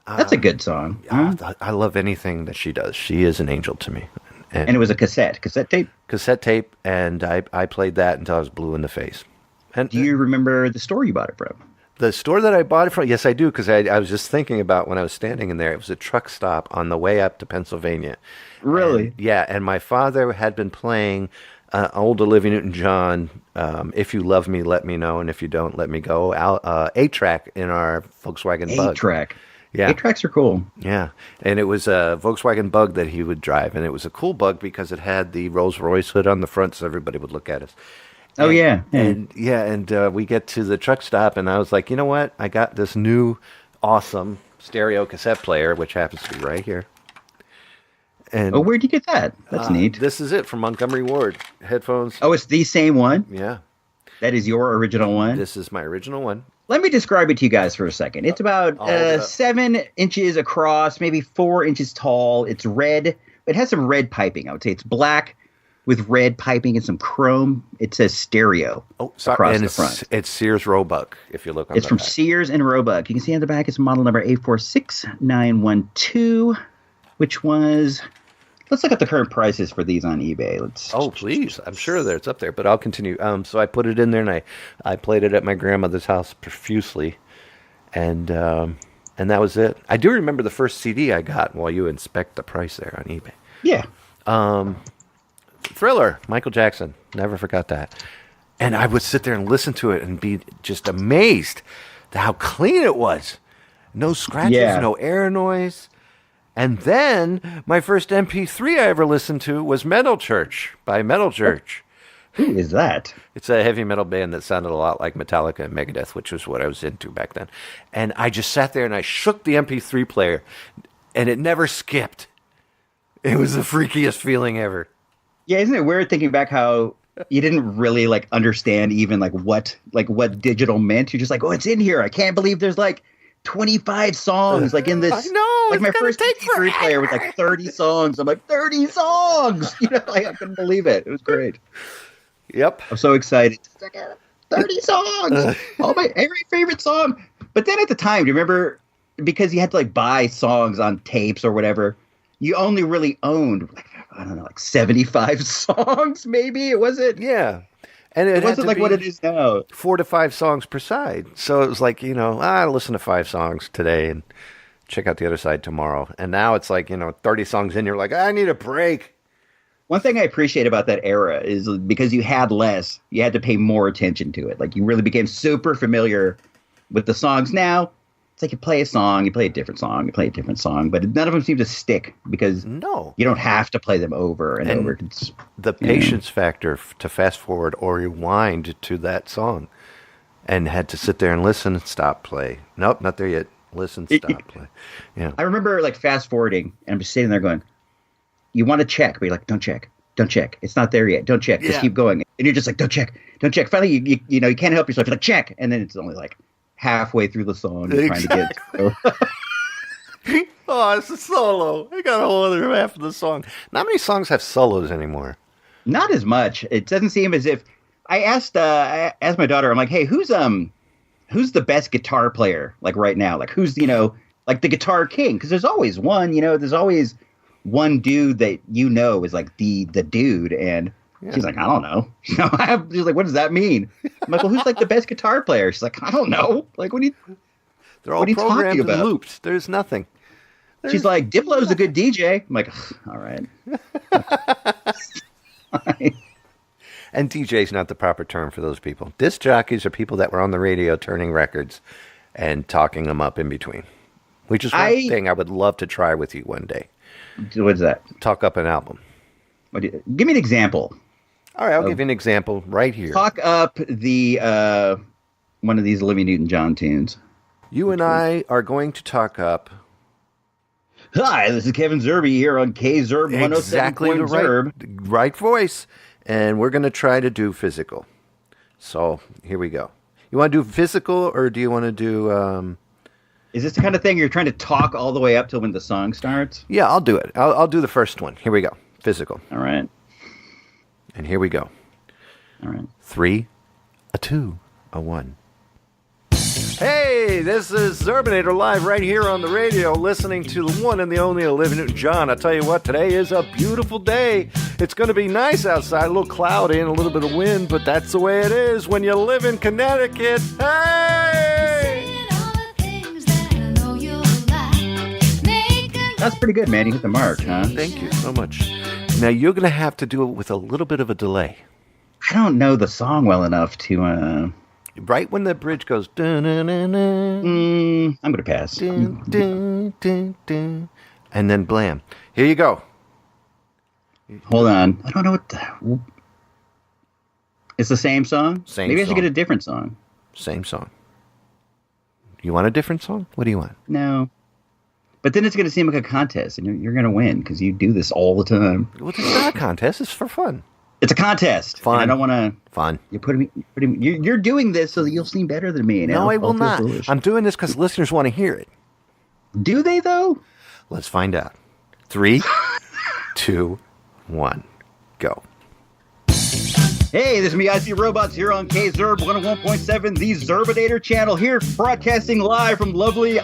That's a good song. I love anything that she does. She is an angel to me. And it was a cassette tape? Cassette tape, and I played that until I was blue in the face. And do you remember the store you bought it from? The store that I bought it from? Yes, I do, because I was just thinking about when I was standing in there. It was a truck stop on the way up to Pennsylvania. Really? And my father had been playing old Olivia Newton-John, If You Love Me, Let Me Know, and If You Don't, Let Me Go, 8-track in our Volkswagen Bug. 8-track. Yeah. 8-tracks are cool. Yeah. And it was a Volkswagen Bug that he would drive. And it was a cool Bug because it had the Rolls Royce hood on the front so everybody would look at us. Oh, yeah. And we get to the truck stop and I was like, you know what? I got this new awesome stereo cassette player, which happens to be right here. And where'd you get that? That's neat. This is it from Montgomery Ward. Headphones. Oh, it's the same one? Yeah. That is your original one? This is my original one. Let me describe it to you guys for a second. It's about 7 inches across, maybe 4 inches tall. It's red. It has some red piping. I would say it's black with red piping and some chrome. It says stereo across the front. It's Sears Roebuck, if you look on It's the from back. Sears and Roebuck. You can see on the back it's model number 846912, which was... Let's look at the current prices for these on eBay. Please. I'm sure that it's up there, but I'll continue. So I put it in there, and I played it at my grandmother's house profusely, and that was it. I do remember the first CD I got while you inspect the price there on eBay. Yeah. Thriller, Michael Jackson. Never forgot that. And I would sit there and listen to it and be just amazed at how clean it was. No scratches, no air noise. And then my first MP3 I ever listened to was Metal Church by Metal Church. Who is that? It's a heavy metal band that sounded a lot like Metallica and Megadeth, which was what I was into back then. And I just sat there and I shook the MP3 player, and it never skipped. It was the freakiest feeling ever. Yeah, isn't it weird thinking back how you didn't really like understand even what digital meant? You're just like, oh, it's in here. I can't believe there's like 25 songs like in this. I know. Like my first MP3 player was like 30 songs. I'm like 30 songs. Like, I couldn't believe it. It was great. Yep. I'm so excited. 30 songs. Every favorite song. But then at the time, do you remember, because you had to like buy songs on tapes or whatever, you only really owned, I don't know, like 75 songs, maybe? Was it? Yeah. And it wasn't like what it is now. 4 to 5 songs per side. So it was like, I'll listen to 5 songs today and check out the other side tomorrow. And now it's like, 30 songs in, you're like, I need a break. One thing I appreciate about that era is because you had less, you had to pay more attention to it. Like, you really became super familiar with the songs. Now, it's like you play a song, you play a different song, you play a different song, but none of them seem to stick because you don't have to play them over and over. The patience factor to fast forward or rewind to that song, and had to sit there and listen, stop, play. Nope, not there yet. Listen, stop, play. Yeah. I remember like fast forwarding, and I'm just sitting there going, you want to check, but you're like, don't check. It's not there yet. Don't check. Just keep going. And you're just like, don't check. Finally, you can't help yourself. You're like, check. And then it's only like halfway through the song you're trying to get through. Oh, it's a solo. I got a whole other half of the song. Not many songs have solos anymore. Not as much. It doesn't seem as if I asked my daughter, I'm like, hey, who's the best guitar player like right now? Like who's, like the guitar king? Because there's always one, there's always one dude that is like the dude, and she's like, I don't know. She's like, what does that mean? I'm like, well, who's like the best guitar player? She's like, I don't know. Like, they're all programmed and looped. There's nothing. She's like, Diplo's a good DJ. I'm like, all right. And DJ's not the proper term for those people. Disc jockeys are people that were on the radio turning records and talking them up in between, which is one thing I would love to try with you one day. What's that? Talk up an album. Give me an example. All right, I'll give you an example right here. Talk up the one of these Olivia Newton-John tunes. You and I are going to talk up. Hi, this is Kevin Zerby here on K-Zerb 107. Exactly the right voice. And we're going to try to do physical. So here we go. You want to do physical, or do you want to do... Is this the kind of thing you're trying to talk all the way up till when the song starts? Yeah, I'll do it. I'll do the first one. Here we go. Physical. All right. And here we go. All right. 3, a 2, a 1. Hey, this is Zerbinator live right here on the radio, listening to the one and the only Olivia Newton-John. I tell you what, today is a beautiful day. It's going to be nice outside, a little cloudy and a little bit of wind, but that's the way it is when you live in Connecticut. Hey! That's pretty good, man. You hit the mark, huh? Thank you so much. Now, you're going to have to do it with a little bit of a delay. I don't know the song well enough to... Right when the bridge goes... Dun, dun, dun, dun, I'm going to pass. Dun, dun, dun, dun, and then blam. Here you go. Hold on. I don't know what the... It's the same song? Maybe I should get a different song. Same song. You want a different song? What do you want? No. But then it's going to seem like a contest, and you're going to win because you do this all the time. Well, it's not a contest. It's for fun. It's a contest. Fun. I don't want to... Fun. You're doing this so that you'll seem better than me. No, I will not. Foolish. I'm doing this because listeners want to hear it. Do they, though? Let's find out. 3, 2, 1, go. Hey, this is me, I See Robots, here on K-Zerb 101.7, the Zerbinator channel, here broadcasting live from lovely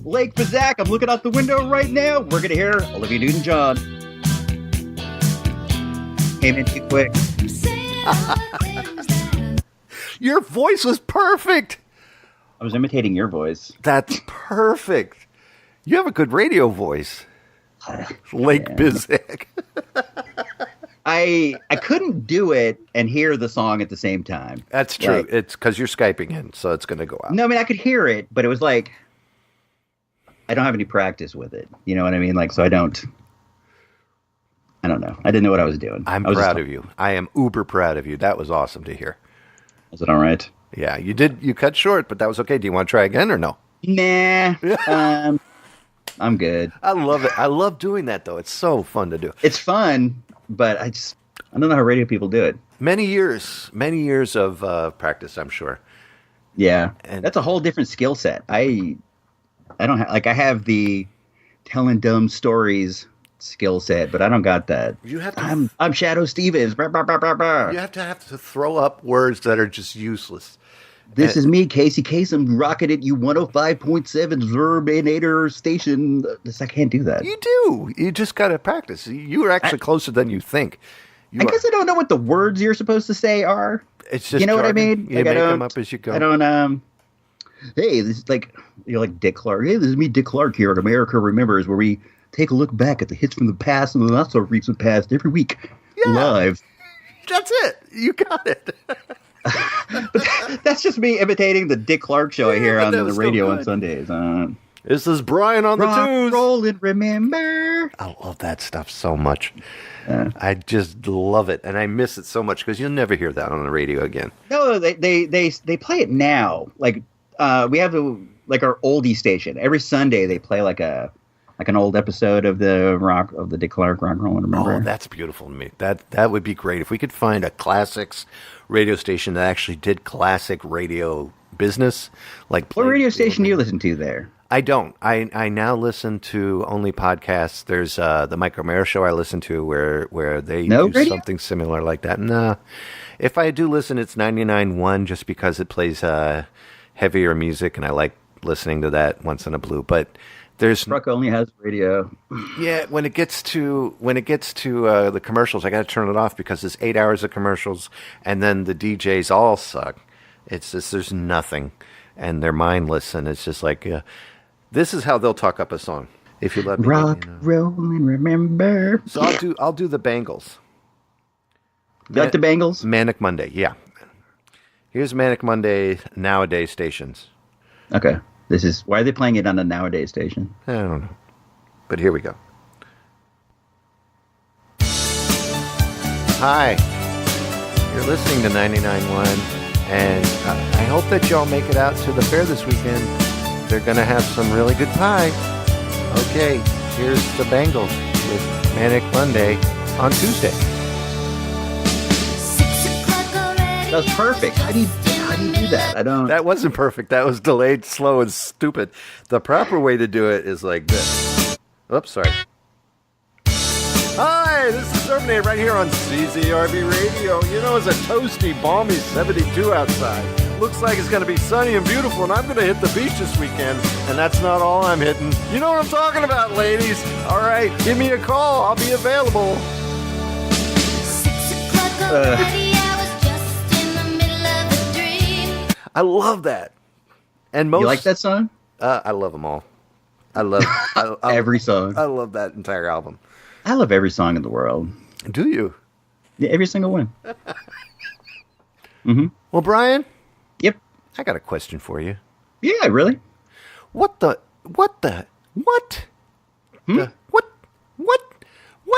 Lake Bazak. I'm looking out the window right now. We're going to hear Olivia Newton-John. Came in too quick. Your voice was perfect. I was imitating your voice. That's perfect. You have a good radio voice. Lake Bazak. I couldn't do it and hear the song at the same time. That's true. Like, it's because you're Skyping in, so it's going to go out. No, I mean, I could hear it, but it was like, I don't have any practice with it. You know what I mean? Like, so I don't I don't know. I didn't know what I was doing. I'm proud of you. I am uber proud of you. That was awesome to hear. Is it all right? Yeah, you did. You cut short, but that was okay. Do you want to try again or no? Nah. I'm good. I love it. I love doing that, though. It's so fun to do. It's fun, but I don't know how radio people do it. Many years of practice, I'm sure. Yeah, and that's a whole different skill set. I don't have I have the telling dumb stories skill set, but I don't got that. You have to. I'm Shadow Stevens. Bah, bah, bah, bah, bah. You have to throw up words that are just useless. This is me, Casey Kasem, rocking at you 105.7 Zerbinator station. I can't do that. You do. You just got to practice. You are actually closer than you think. I guess I don't know what the words you're supposed to say are. It's just you know jargon. what I mean? You make them up as you go. I don't. Hey, this is like you're like Dick Clark. Hey, this is me, Dick Clark here at America Remembers, where we take a look back at the hits from the past and the not so recent past every week live. That's it. You got it. But that's just me imitating the Dick Clark show I hear on the radio on Sundays. This is Brian on the twos. Roll and remember. I love that stuff so much. I just love it, and I miss it so much because you'll never hear that on the radio again. No, they play it now. Like we have our oldie station. Every Sunday they play like an old episode of the Dick Clark Rock Roll and Remember. Oh, that's beautiful to me. That would be great if we could find a classics radio station that actually did classic radio business. Like what radio station do you listen to there? I don't. I now listen to only podcasts. There's the Mike Romero show I listen to where they do something similar like that. Nah. If I do listen, it's 99.1 just because it plays heavier music and I like listening to that once in a blue. But there's Truck only has radio. Yeah, when it gets to the commercials, I got to turn it off because it's 8 hours of commercials and then the DJs all suck. It's just there's nothing and they're mindless and it's just like this is how they'll talk up a song. If you let me rock, roll, and remember. So I'll do the Bangles. You like the Bangles? Manic Monday, yeah. Here's Manic Monday nowadays stations. Okay. Why are they playing it on a nowadays station? I don't know. But here we go. Hi. You're listening to 99.1 and I hope that y'all make it out to the fair this weekend. They're going to have some really good pie. Okay, here's the Bangles with Manic Monday on Tuesday. That was perfect. How do you do that? I don't. That wasn't perfect. That was delayed, slow, and stupid. The proper way to do it is like this. Oops, sorry. Hi, this is Zerb right here on CZRB Radio. You know, it's a toasty, balmy 72 outside. Looks like it's going to be sunny and beautiful, and I'm going to hit the beach this weekend. And that's not all I'm hitting. You know what I'm talking about, ladies. All right, give me a call. I'll be available. 6 o'clock already, I was just in the middle of a dream. I love that. And You like that song? I love them all. I love every song. I love that entire album. I love every song in the world. Do you? Yeah, every single one. Mm-hmm. Well, Brian? Yep. I got a question for you. Yeah, really? What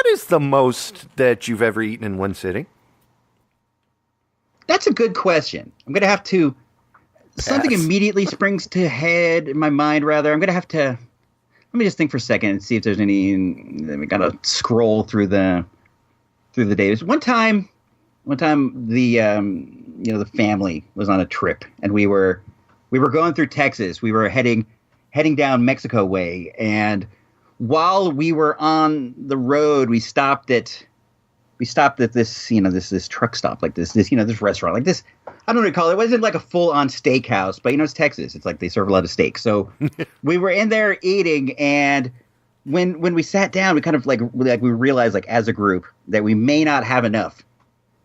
is the most that you've ever eaten in one sitting? That's a good question. I'm going to have to... Something immediately springs to head in my mind, rather. I'm going to have to... Let me just think for a second and see if there's any... We got to scroll through the days. One time the family was on a trip, and we were going through Texas. We were heading down Mexico way, and while we were on the road, we stopped at this this truck stop, like this restaurant, like this. I don't know what to call it. It wasn't like a full on steakhouse, but it's Texas. It's like they serve a lot of steak. So we were in there eating, and when we sat down, we kind of like we realized like as a group that we may not have enough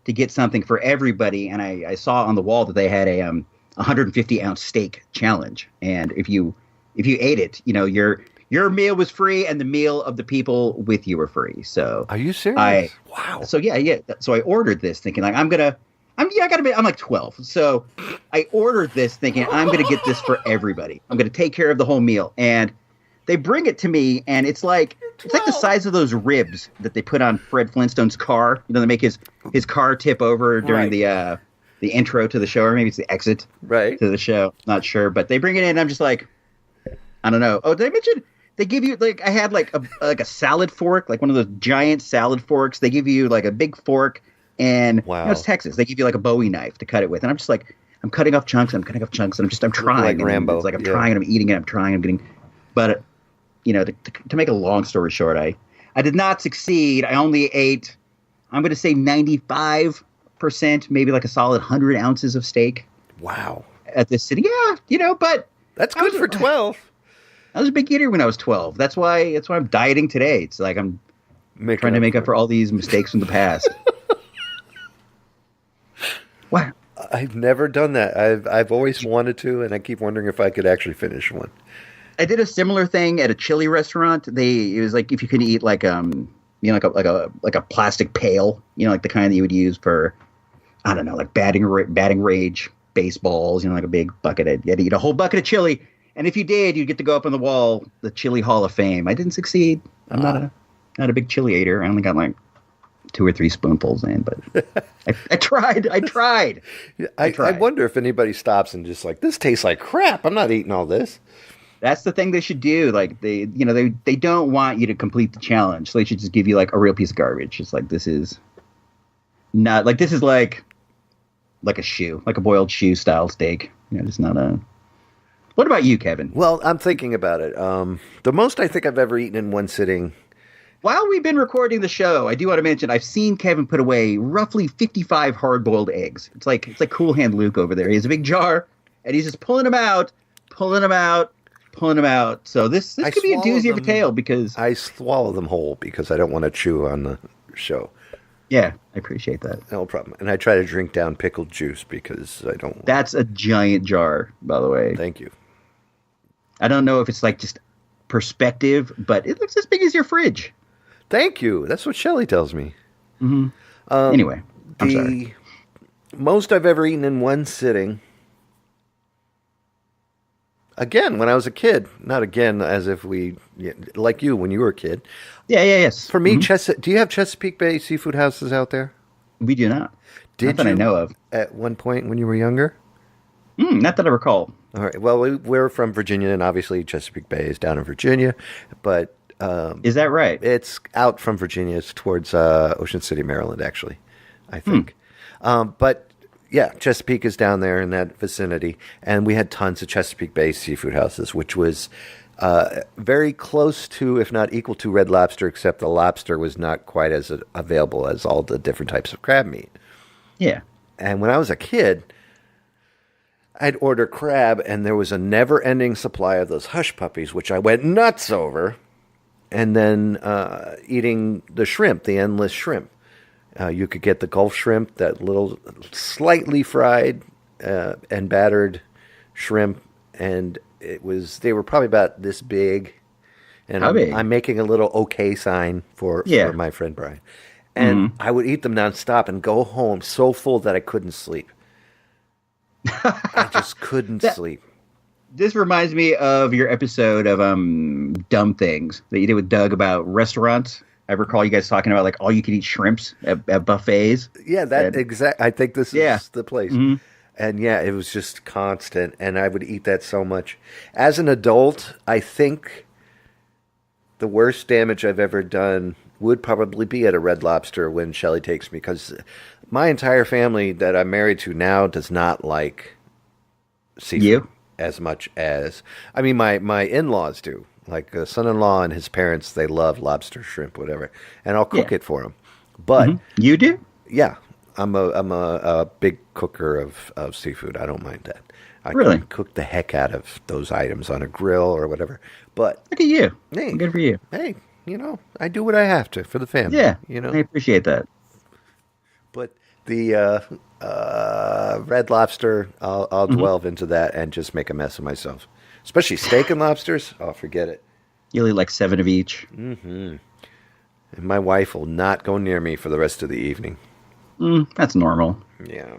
to get something for everybody. And I saw on the wall that they had a 150 ounce steak challenge, and if you ate it, your meal was free, and the meal of the people with you were free. So are you serious? Wow. So yeah. So I ordered this thinking like I'm like 12. So I ordered this thinking I'm gonna get this for everybody. I'm gonna take care of the whole meal, and they bring it to me, and it's like It's like the size of those ribs that they put on Fred Flintstone's car. You know, they make his car tip over during the intro to the show, or maybe it's the exit to the show. Not sure, but they bring it in. And I'm just like, I don't know. Oh, did I mention they give you I had like a salad fork, like one of those giant salad forks. They give you like a big fork, and it's Texas. They give you like a Bowie knife to cut it with, and I'm just like, I'm cutting off chunks. And I'm trying. Like Rambo. It's like I'm trying, and I'm eating it. I'm trying. I'm getting, but. To make a long story short, I did not succeed. I only ate, I'm going to say 95%, maybe like a solid 100 ounces of steak. Wow. At this city. Yeah, but. That's good for 12. I was a big eater when I was 12. That's why I'm dieting today. It's like I'm trying to make up for all these mistakes from the past. Wow. I've never done that. I've always wanted to, and I keep wondering if I could actually finish one. I did a similar thing at a chili restaurant. It was like if you could eat like like a plastic pail, like the kind that you would use for, I don't know, like batting range baseballs, like a big bucket. You had to eat a whole bucket of chili, and if you did, you'd get to go up on the wall, the Chili Hall of Fame. I didn't succeed. I'm not a big chili eater. I only got like 2 or 3 spoonfuls in, but I tried. I wonder if anybody stops and just like, this tastes like crap. I'm not eating all this. That's the thing they should do. Like they don't want you to complete the challenge, so they should just give you like a real piece of garbage. It's like this is like a shoe, like a boiled shoe style steak. Just not a. What about you, Kevin? Well, I'm thinking about it. The most I think I've ever eaten in one sitting. While we've been recording the show, I do want to mention I've seen Kevin put away roughly 55 hard-boiled eggs. It's like Cool Hand Luke over there. He has a big jar, and he's just pulling them out. So this could be a doozy of a tale because I swallow them whole because I don't want to chew on the show. Yeah, I appreciate that. No problem. And I try to drink down pickled juice because I don't. That's a giant jar, by the way. Thank you. I don't know if it's like just perspective, but it looks as big as your fridge. Thank you. That's what Shelley tells me. Mm-hmm. Anyway, I'm sorry. Most I've ever eaten in one sitting. Again, when I was a kid, not again as if like you when you were a kid. Yes. For me, do you have Chesapeake Bay seafood houses out there? We do not. Did not that you I know of. At one point when you were younger? Not that I recall. All right. Well, we're from Virginia, and obviously Chesapeake Bay is down in Virginia. But is that right? It's out from Virginia. It's towards Ocean City, Maryland, actually, I think. But yeah, Chesapeake is down there in that vicinity, and we had tons of Chesapeake Bay seafood houses, which was very close to, if not equal to, Red Lobster, except the lobster was not quite as available as all the different types of crab meat. Yeah. And when I was a kid, I'd order crab, and there was a never-ending supply of those hush puppies, which I went nuts over, and then eating the shrimp, the endless shrimp. You could get the Gulf shrimp, that little slightly fried and battered shrimp, and they were probably about this big. And I'm making a little okay sign for my friend Brian. And I would eat them nonstop and go home so full that I couldn't sleep. I just couldn't sleep. This reminds me of your episode of Dumb Things that you did with Doug about restaurants. I recall you guys talking about like all you could eat shrimps at buffets. Yeah, I think this is the place. Mm-hmm. And yeah, it was just constant, and I would eat that so much. As an adult, I think the worst damage I've ever done would probably be at a Red Lobster when Shelley takes me, because my entire family that I'm married to now does not like seafood as much as, I mean, my in-laws do. Like a son-in-law and his parents, they love lobster, shrimp, whatever, and I'll cook it for them. But you do? Yeah, I'm a big cooker of seafood. I don't mind that. I really can cook the heck out of those items on a grill or whatever. But look at you. Hey, good for you. Hey, I do what I have to for the family. Yeah, I appreciate that. But the Red Lobster, I'll delve into that and just make a mess of myself. Especially steak and lobsters. Oh, forget it. You'll eat like 7 of each. Mm-hmm. And my wife will not go near me for the rest of the evening. That's normal. Yeah.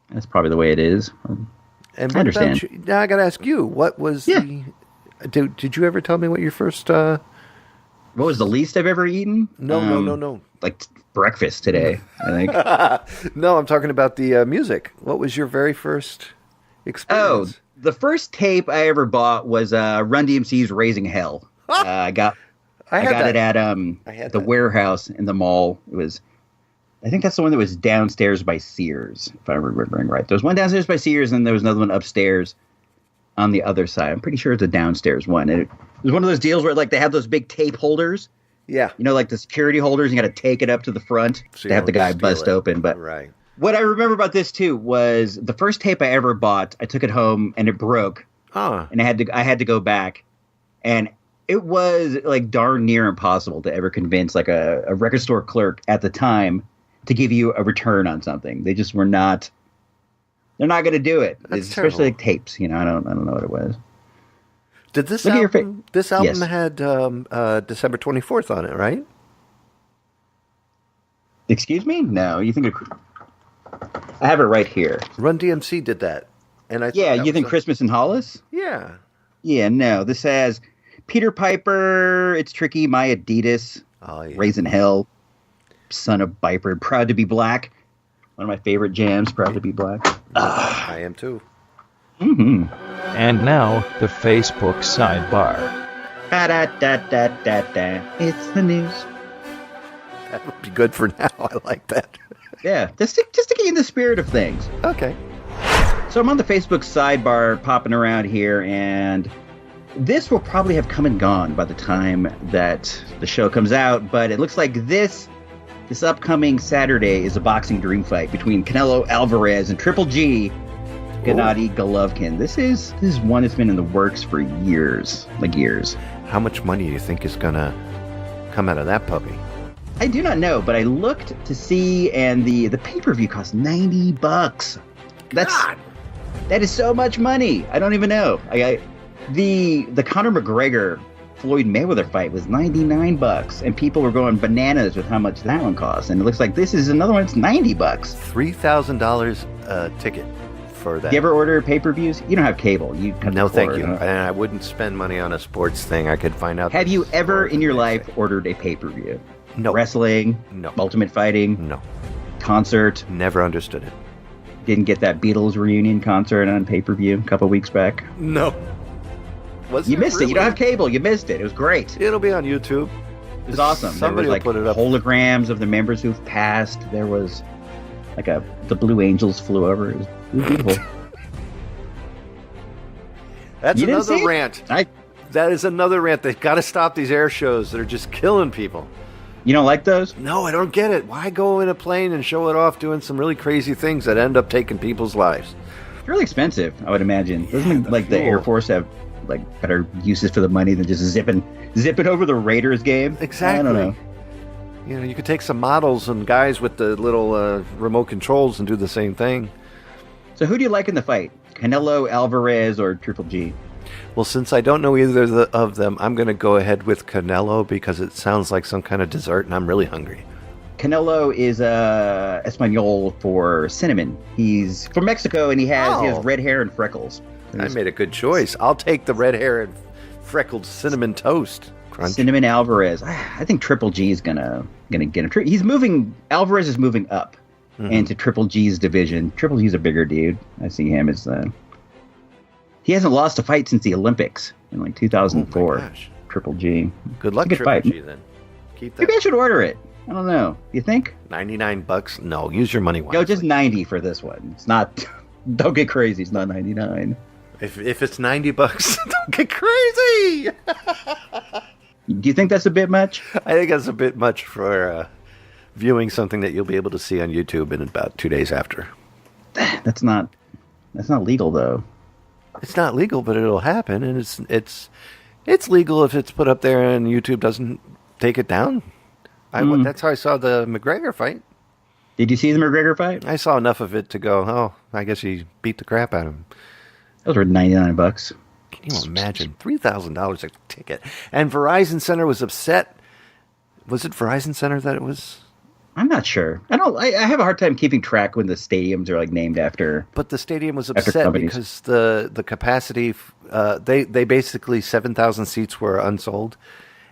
That's probably the way it is. And I understand. Now I got to ask you, what was the... Did you ever tell me what your first What was the least I've ever eaten? No. Like breakfast today, I think. No, I'm talking about the music. What was your very first experience? The first tape I ever bought was Run DMC's "Raising Hell." I got it at the warehouse in the mall. It was, I think that's the one that was downstairs by Sears, if I'm remembering right. There was one downstairs by Sears, and there was another one upstairs on the other side. I'm pretty sure it's a downstairs one. And it was one of those deals where like they have those big tape holders. Yeah. You know, like the security holders. You got to take it up to the front to have the guy bust open. But right. What I remember about this too was the first tape I ever bought. I took it home and it broke. And I had to go back, and it was like darn near impossible to ever convince like a record store clerk at the time to give you a return on something. They just were not. They're not going to do it, especially like tapes. You know, I don't know what it was. Did this album? This album had December 24th on it, right? Excuse me? No, you think I have it right here. Run DMC did that, and you think Christmas in Hollis? Yeah. Yeah, no. This has Peter Piper, It's Tricky, My Adidas, Raising Hell, Son of Viper, Proud to be Black. One of my favorite jams, Proud to be Black. I am too. Mm-hmm. And now, the Facebook sidebar. Ba-da-da-da-da-da. It's the news. That would be good for now. I like that. Yeah, just to get in the spirit of things. Okay. So I'm on the Facebook sidebar popping around here, and this will probably have come and gone by the time that the show comes out, but it looks like this upcoming Saturday is a boxing dream fight between Canelo Alvarez and Triple G, Gennady Golovkin. This is one that's been in the works for years, like years. How much money do you think is going to come out of that puppy? I do not know, but I looked to see, and the pay-per-view cost $90. That is so much money. I don't even know. The Conor McGregor Floyd Mayweather fight was $99, and people were going bananas with how much that one cost. And it looks like this is another one that's $90. $3,000 a ticket for that. You ever order pay-per-views? You don't have cable. No, thank you. And I wouldn't spend money on a sports thing. I could find out. Have you ever in your life ordered a pay-per-view? No. Wrestling? No. Ultimate Fighting? No. Concert? Never understood it. Didn't get that Beatles reunion concert on pay-per-view a couple weeks back? No. You missed it. You don't have cable. You missed it. It was great. It'll be on YouTube. It was awesome. Somebody there was will put it up. Holograms of the members who've passed. There was like the Blue Angels flew over. It was beautiful. That's another rant. That is another rant. They've got to stop these air shows that are just killing people. You don't like those? No, I don't get it. Why go in a plane and show it off doing some really crazy things that end up taking people's lives? It's really expensive, I would imagine. Doesn't the Air Force have like better uses for the money than just zipping over the Raiders game? Exactly. I don't know. You know, you could take some models and guys with the little remote controls and do the same thing. So who do you like in the fight? Canelo Alvarez or Triple G? Well, since I don't know either of them, I'm going to go ahead with Canelo because it sounds like some kind of dessert and I'm really hungry. Canelo is Espanol for cinnamon. He's from Mexico and he has red hair and freckles. I made a good choice. I'll take the red hair and freckled cinnamon toast. Crunch. Cinnamon Alvarez. I think Triple G is gonna get him. Alvarez is moving up into Triple G's division. Triple G's a bigger dude. I see him as he hasn't lost a fight since the Olympics in like 2004. Oh my gosh. Triple G. Good luck, Triple G. Then keep that. Maybe I should order it. I don't know. You think? $99? No, use your money wisely. No, just 90 for this one. It's not. Don't get crazy. It's not 99. If it's $90, don't get crazy. Do you think that's a bit much? I think that's a bit much for viewing something that you'll be able to see on YouTube in about 2 days after. That's not legal though. It's not legal, but it'll happen, and it's legal if it's put up there and YouTube doesn't take it down. That's how I saw the McGregor fight. Did you see the McGregor fight? I saw enough of it to go, oh, I guess he beat the crap out of him. Those were $99. Can you imagine? $3,000 a ticket. And Verizon Center was upset. Was it Verizon Center that it was? I'm not sure. I have a hard time keeping track when the stadiums are like named after. But the stadium was upset because the capacity, they basically 7,000 seats were unsold.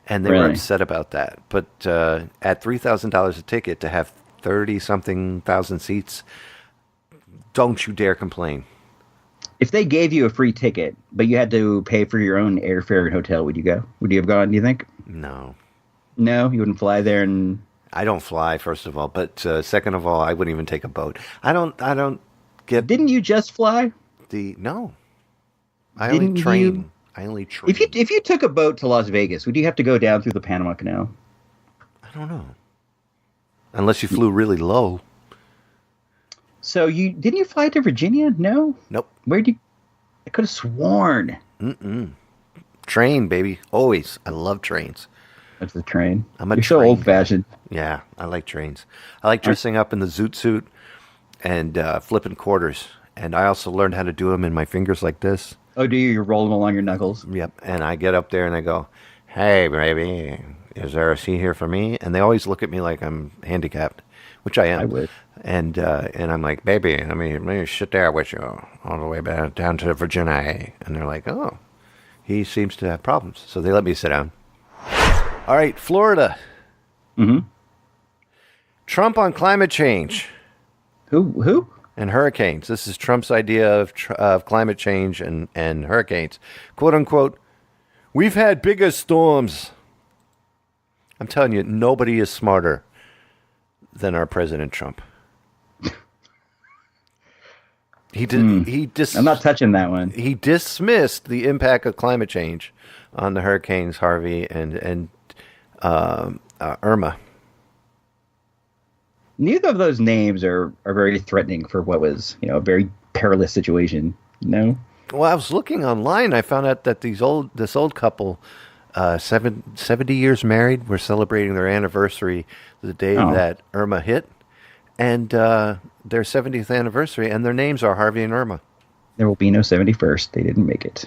and they were upset about that. But at $3,000 a ticket to have 30-something thousand seats, don't you dare complain. If they gave you a free ticket, but you had to pay for your own airfare and hotel, would you go? Would you have gone, do you think? No. No? You wouldn't fly there and... I don't fly, first of all. But second of all, I wouldn't even take a boat. I don't get... Didn't you just fly? No. I only train. If you took a boat to Las Vegas, would you have to go down through the Panama Canal? I don't know. Unless you flew really low. So didn't you fly to Virginia? No? Nope. Where'd you... I could have sworn. Train, baby. Always. I love trains. That's the train. You're so old-fashioned. Yeah, I like trains. I like dressing up in the zoot suit and flipping quarters. And I also learned how to do them in my fingers like this. Oh, do you? You're rolling along your knuckles? Yep. And I get up there and I go, "Hey, baby, is there a seat here for me?" And they always look at me like I'm handicapped, which I am. I would. And I'm like, "Baby, let me sit there with you all the way back down to Virginia." And they're like, "Oh, he seems to have problems." So they let me sit down. All right, Florida. Mm-hmm. Trump on climate change. Who? And hurricanes. This is Trump's idea of climate change and hurricanes. "Quote, unquote, we've had bigger storms." I'm telling you, nobody is smarter than our President Trump. I'm not touching that one. He dismissed the impact of climate change on the hurricanes Harvey and Irma. Neither of those names are very threatening for what was, a very perilous situation. No. Well, I was looking online. I found out that this old couple, 70 years married, were celebrating their anniversary the day that Irma hit, and their 70th anniversary, and their names are Harvey and Irma. There will be no 71st. They didn't make it.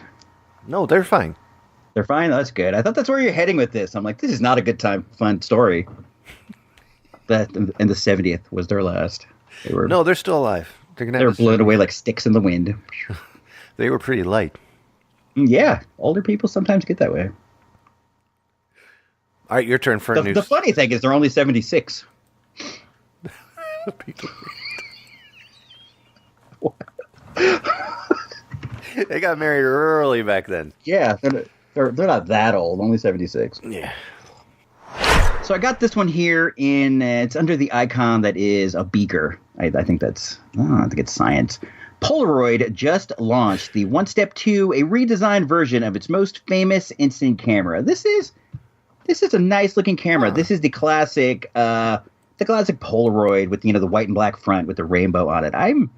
No, they're fine. They're fine? That's good. I thought that's where you're heading with this. I'm like, this is not a good fun story. That and the 70th was their last. They're still alive. They were blown away like sticks in the wind. They were pretty light. Yeah, older people sometimes get that way. All right, your turn for news. The funny thing is they're only 76. They got married early back then. Yeah, they're not that old. Only 76. Yeah. So I got this one here it's under the icon that is a beaker. I think it's science. Polaroid just launched the One Step 2, a redesigned version of its most famous instant camera. This is a nice looking camera. This is the classic Polaroid with the white and black front with the rainbow on it. I'm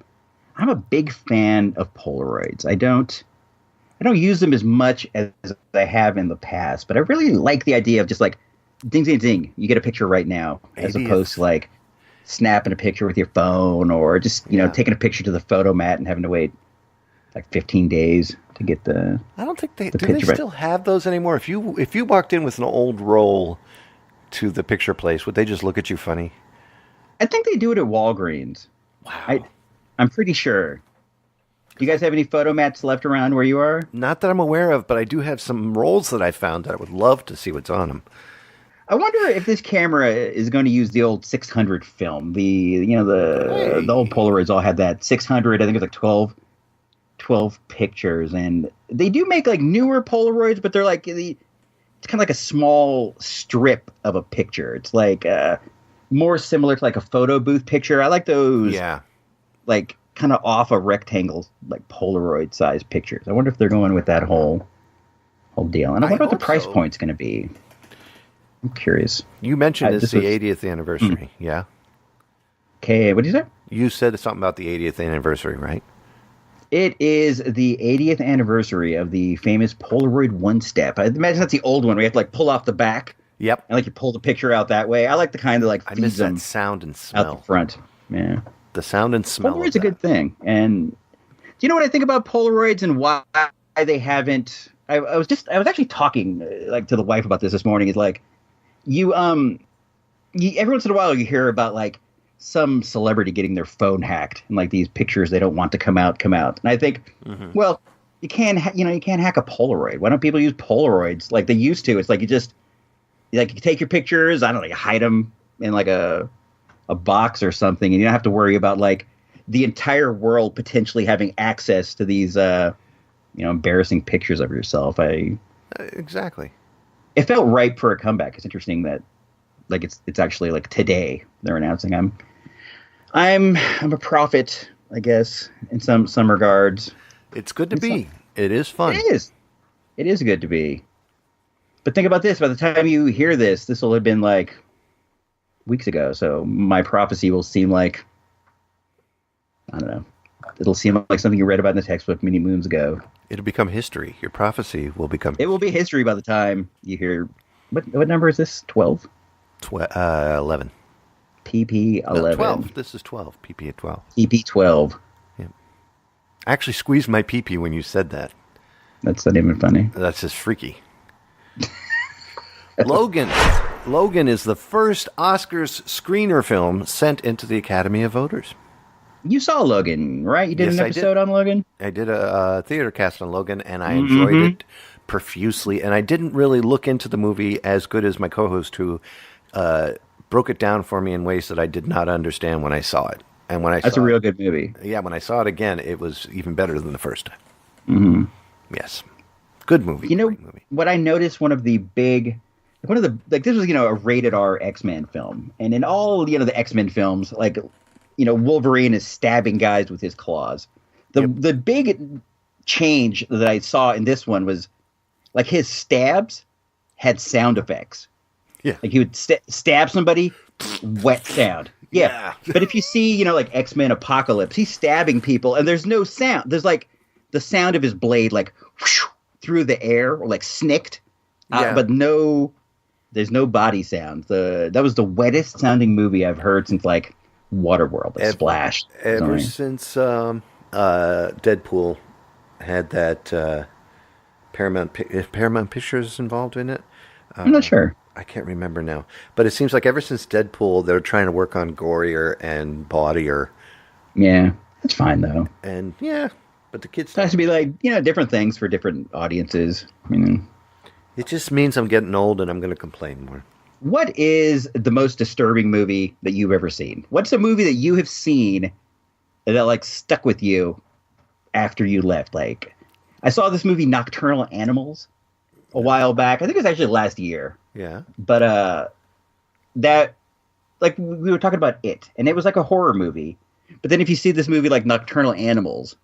a big fan of Polaroids. I don't use them as much as I have in the past, but I really like the idea of just like ding, ding, ding. You get a picture right now, as opposed to like snapping a picture with your phone or just, taking a picture to the photo mat and having to wait like 15 days to get the. I don't think do they still have those anymore? If you walked in with an old roll to the picture place, would they just look at you funny? I think they do it at Walgreens. Wow. I'm pretty sure. Do you guys have any photo mats left around where you are? Not that I'm aware of, but I do have some rolls that I found that I would love to see what's on them. I wonder if this camera is going to use the old 600 film. The old Polaroids all had that 600. I think it's like 12 pictures, and they do make like newer Polaroids, but they're like it's kind of like a small strip of a picture. It's like more similar to like a photo booth picture. I like those. Yeah. Like kind of off a rectangle, like Polaroid size pictures. I wonder if they're going with that whole deal, and I wonder what the price point's going to be. I'm curious. You mentioned it's the 80th anniversary, yeah? Okay, what did you say? You said something about the 80th anniversary, right? It is the 80th anniversary of the famous Polaroid One Step. I imagine that's the old one where you have to like pull off the back. Yep. And like you pull the picture out that way. I like the kind of like I miss that sound and smell. Out the front. Yeah. The sound and smell. Polaroid's a good thing. And do you know what I think about Polaroids and why they haven't? I was actually talking like to the wife about this morning. Is like you every once in a while you hear about like some celebrity getting their phone hacked and like these pictures they don't want to come out. And I think, well, you can't hack a Polaroid. Why don't people use Polaroids like they used to? It's like you just like you take your pictures, I don't know, you hide them in like a box or something, and you don't have to worry about like the entire world potentially having access to these embarrassing pictures of yourself. Exactly. It felt ripe for a comeback. It's interesting that like it's actually like today they're announcing I'm a prophet, I guess, in some regards. It's good to be. It is fun. It is. It is good to be. But think about this. By the time you hear this will have been like weeks ago. So my prophecy will seem like, I don't know. It'll seem like something you read about in the textbook many moons ago. It'll become history. Your prophecy will become history. It will be history by the time you hear... What number is this? 12? 11. PP 11. No, 12. This is 12. PP at 12. PP 12. Yeah. I actually squeezed my PP when you said that. That's not even funny. That's just freaky. Logan. Logan is the first Oscars screener film sent into the Academy of Voters. You saw Logan, right? You did an episode on Logan? I did a theater cast on Logan, and I enjoyed it profusely. And I didn't really look into the movie as good as my co-host, who broke it down for me in ways that I did not understand when I saw it. And when That's a real good movie. Yeah, when I saw it again, it was even better than the first time. Mm-hmm. Yes. Good movie. Great movie. What I noticed, this was, a rated R X-Men film. And in all, the X-Men films, like, Wolverine is stabbing guys with his claws. The big change that I saw in this one was, like, his stabs had sound effects. Yeah. Like, he would stab somebody, wet sound. Yeah. But if you see, like, X-Men Apocalypse, he's stabbing people, and there's no sound. There's, like, the sound of his blade, like, whoosh, through the air, or, like, snicked. But there's no body sound. That was the wettest sounding movie I've heard since, like, Waterworld, Splash. Ever since Deadpool had that Paramount Pictures involved in it. I'm not sure. I can't remember now. But it seems like ever since Deadpool, they're trying to work on gorier and bawdier. Yeah, that's fine, though. And, but the kids... It has to be, like, different things for different audiences. I mean... It just means I'm getting old and I'm going to complain more. What is the most disturbing movie that you've ever seen? What's a movie that you have seen that, like, stuck with you after you left? Like, I saw this movie Nocturnal Animals a while back. I think it was actually last year. Yeah. But that, like, we were talking about it, and it was like a horror movie. But then if you see this movie like Nocturnal Animals,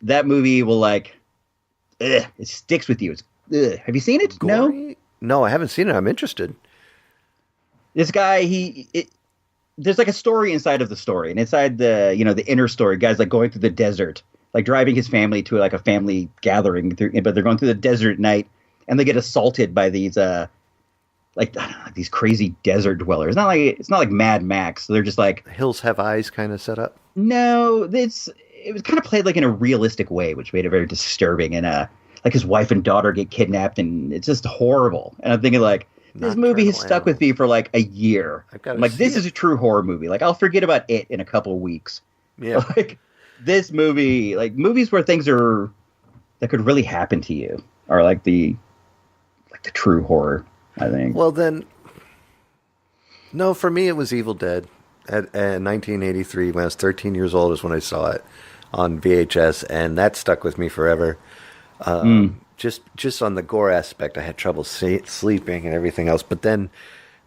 that movie will, like, it sticks with you. It's, have you seen it? Gory? No, I haven't seen it. I'm interested. This guy, there's like a story inside of the story, and inside the, the inner story, guys like going through the desert, like driving his family to like a family gathering, but they're going through the desert at night, and they get assaulted by these, like these crazy desert dwellers. It's not like Mad Max. They're just like Hills Have Eyes kind of set up. No, it was kind of played like in a realistic way, which made it very disturbing. And like his wife and daughter get kidnapped, and it's just horrible. And I'm thinking like, this movie has stuck with me for like a year. I'm like, this is a true horror movie. Like, I'll forget about it in a couple of weeks. Yeah. Like, this movie, like movies where things that could really happen to you are like the true horror, I think. Well, then, no, for me, it was Evil Dead at 1983 when I was 13 years old is when I saw it on VHS, and that stuck with me forever. Just on the gore aspect, I had trouble sleeping and everything else. But then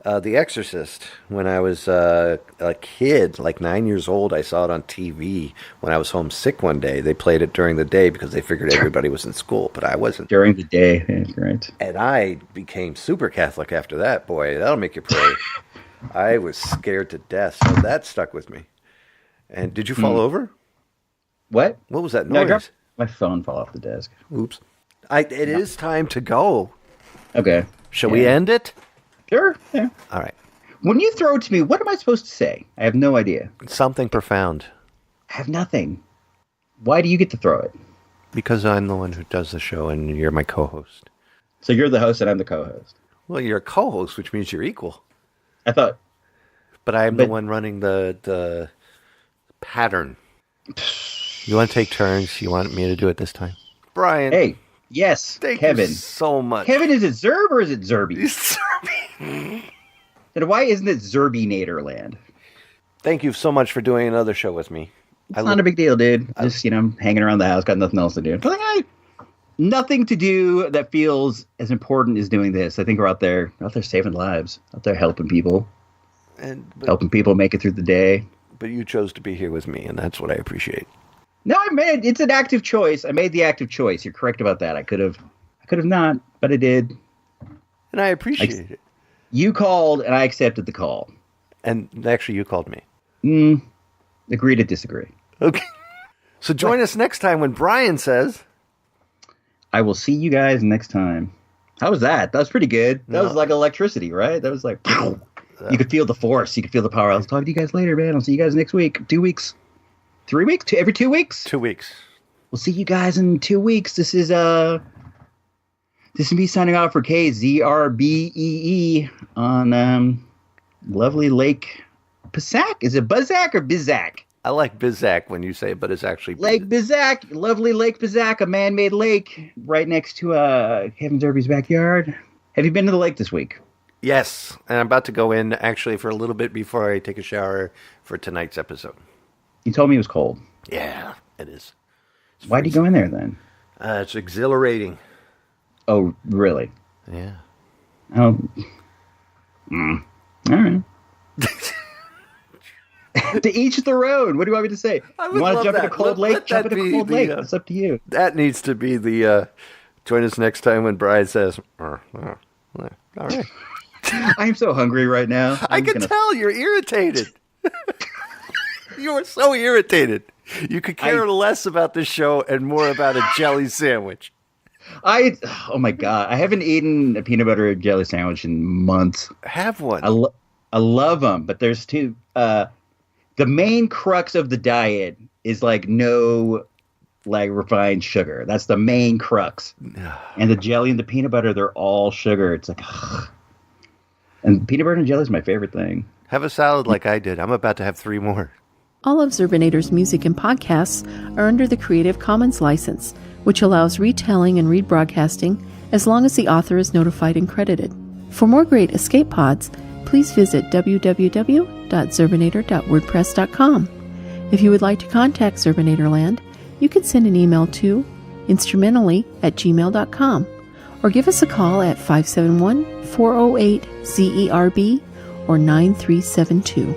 The Exorcist, when I was a kid, like 9 years old, I saw it on TV when I was homesick one day. They played it during the day because they figured everybody was in school, but I wasn't. During the day, yeah, right. And I became super Catholic after that. Boy, that'll make you pray. I was scared to death, so that stuck with me. And did you fall over? What? What was that noise? My phone fell off the desk. Oops. It is time to go. Okay. Shall we end it? Sure. Yeah. All right. When you throw it to me, what am I supposed to say? I have no idea. Something profound. I have nothing. Why do you get to throw it? Because I'm the one who does the show and you're my co-host. So you're the host and I'm the co-host. Well, you're a co-host, which means you're equal. I thought. But I'm the one running the pattern. You want to take turns? You want me to do it this time? Brian. Hey, yes, thank Kevin. You so much. Kevin, is it Zerb or is it Zerby? It's Zerby. And why isn't it Zerbinator land? Thank you so much for doing another show with me. It's not a big deal, dude. Just, hanging around the house, got nothing else to do. Nothing to do that feels as important as doing this. I think we're out there saving lives, out there helping people, helping people make it through the day. But you chose to be here with me, and that's what I appreciate. No, it's an active choice. I made the active choice. You're correct about that. I could have not, but I did. And I appreciate it. You called, and I accepted the call. And actually, you called me. Agree to disagree. Okay. So join us next time when Brian says... I will see you guys next time. How was that? That was pretty good. That was like electricity, right? That was like... You could feel the force. You could feel the power. I'll talk to you guys later, man. I'll see you guys next week. 2 weeks. 3 weeks? Every 2 weeks? 2 weeks. We'll see you guys in 2 weeks. This is me signing off for KZRBEE on lovely Lake Pisac. Is it Bizak or Bizak? I like Bizak when you say it, but it's actually... Lake Bizak. Lovely Lake Bizak, a man-made lake right next to Kevin Zerby's backyard. Have you been to the lake this week? Yes, and I'm about to go in actually for a little bit before I take a shower for tonight's episode. You told me it was cold. Yeah, it is. Why'd you go in there then? It's exhilarating. Oh, really? Yeah. Oh. All right. To each their own. What do you want me to say? You want to jump in a cold lake? Jump in a cold lake. It's up to you. That needs to be the... join us next time when Brian says... all right. I'm so hungry right now. I can tell you're irritated. You are so irritated. You could care less about the show and more about a jelly sandwich. Oh my God. I haven't eaten a peanut butter jelly sandwich in months. Have one. I love them, but there's two. The main crux of the diet is like no refined sugar. That's the main crux. And the jelly and the peanut butter, they're all sugar. It's like, ugh. And peanut butter and jelly is my favorite thing. Have a salad like I did. I'm about to have 3 more. All of Zerbinator's music and podcasts are under the Creative Commons license, which allows retelling and rebroadcasting as long as the author is notified and credited. For more great escape pods, please visit www.zerbinator.wordpress.com. If you would like to contact Zerbinatorland, you can send an email to instrumentally@gmail.com or give us a call at 571-408-ZERB or 9372.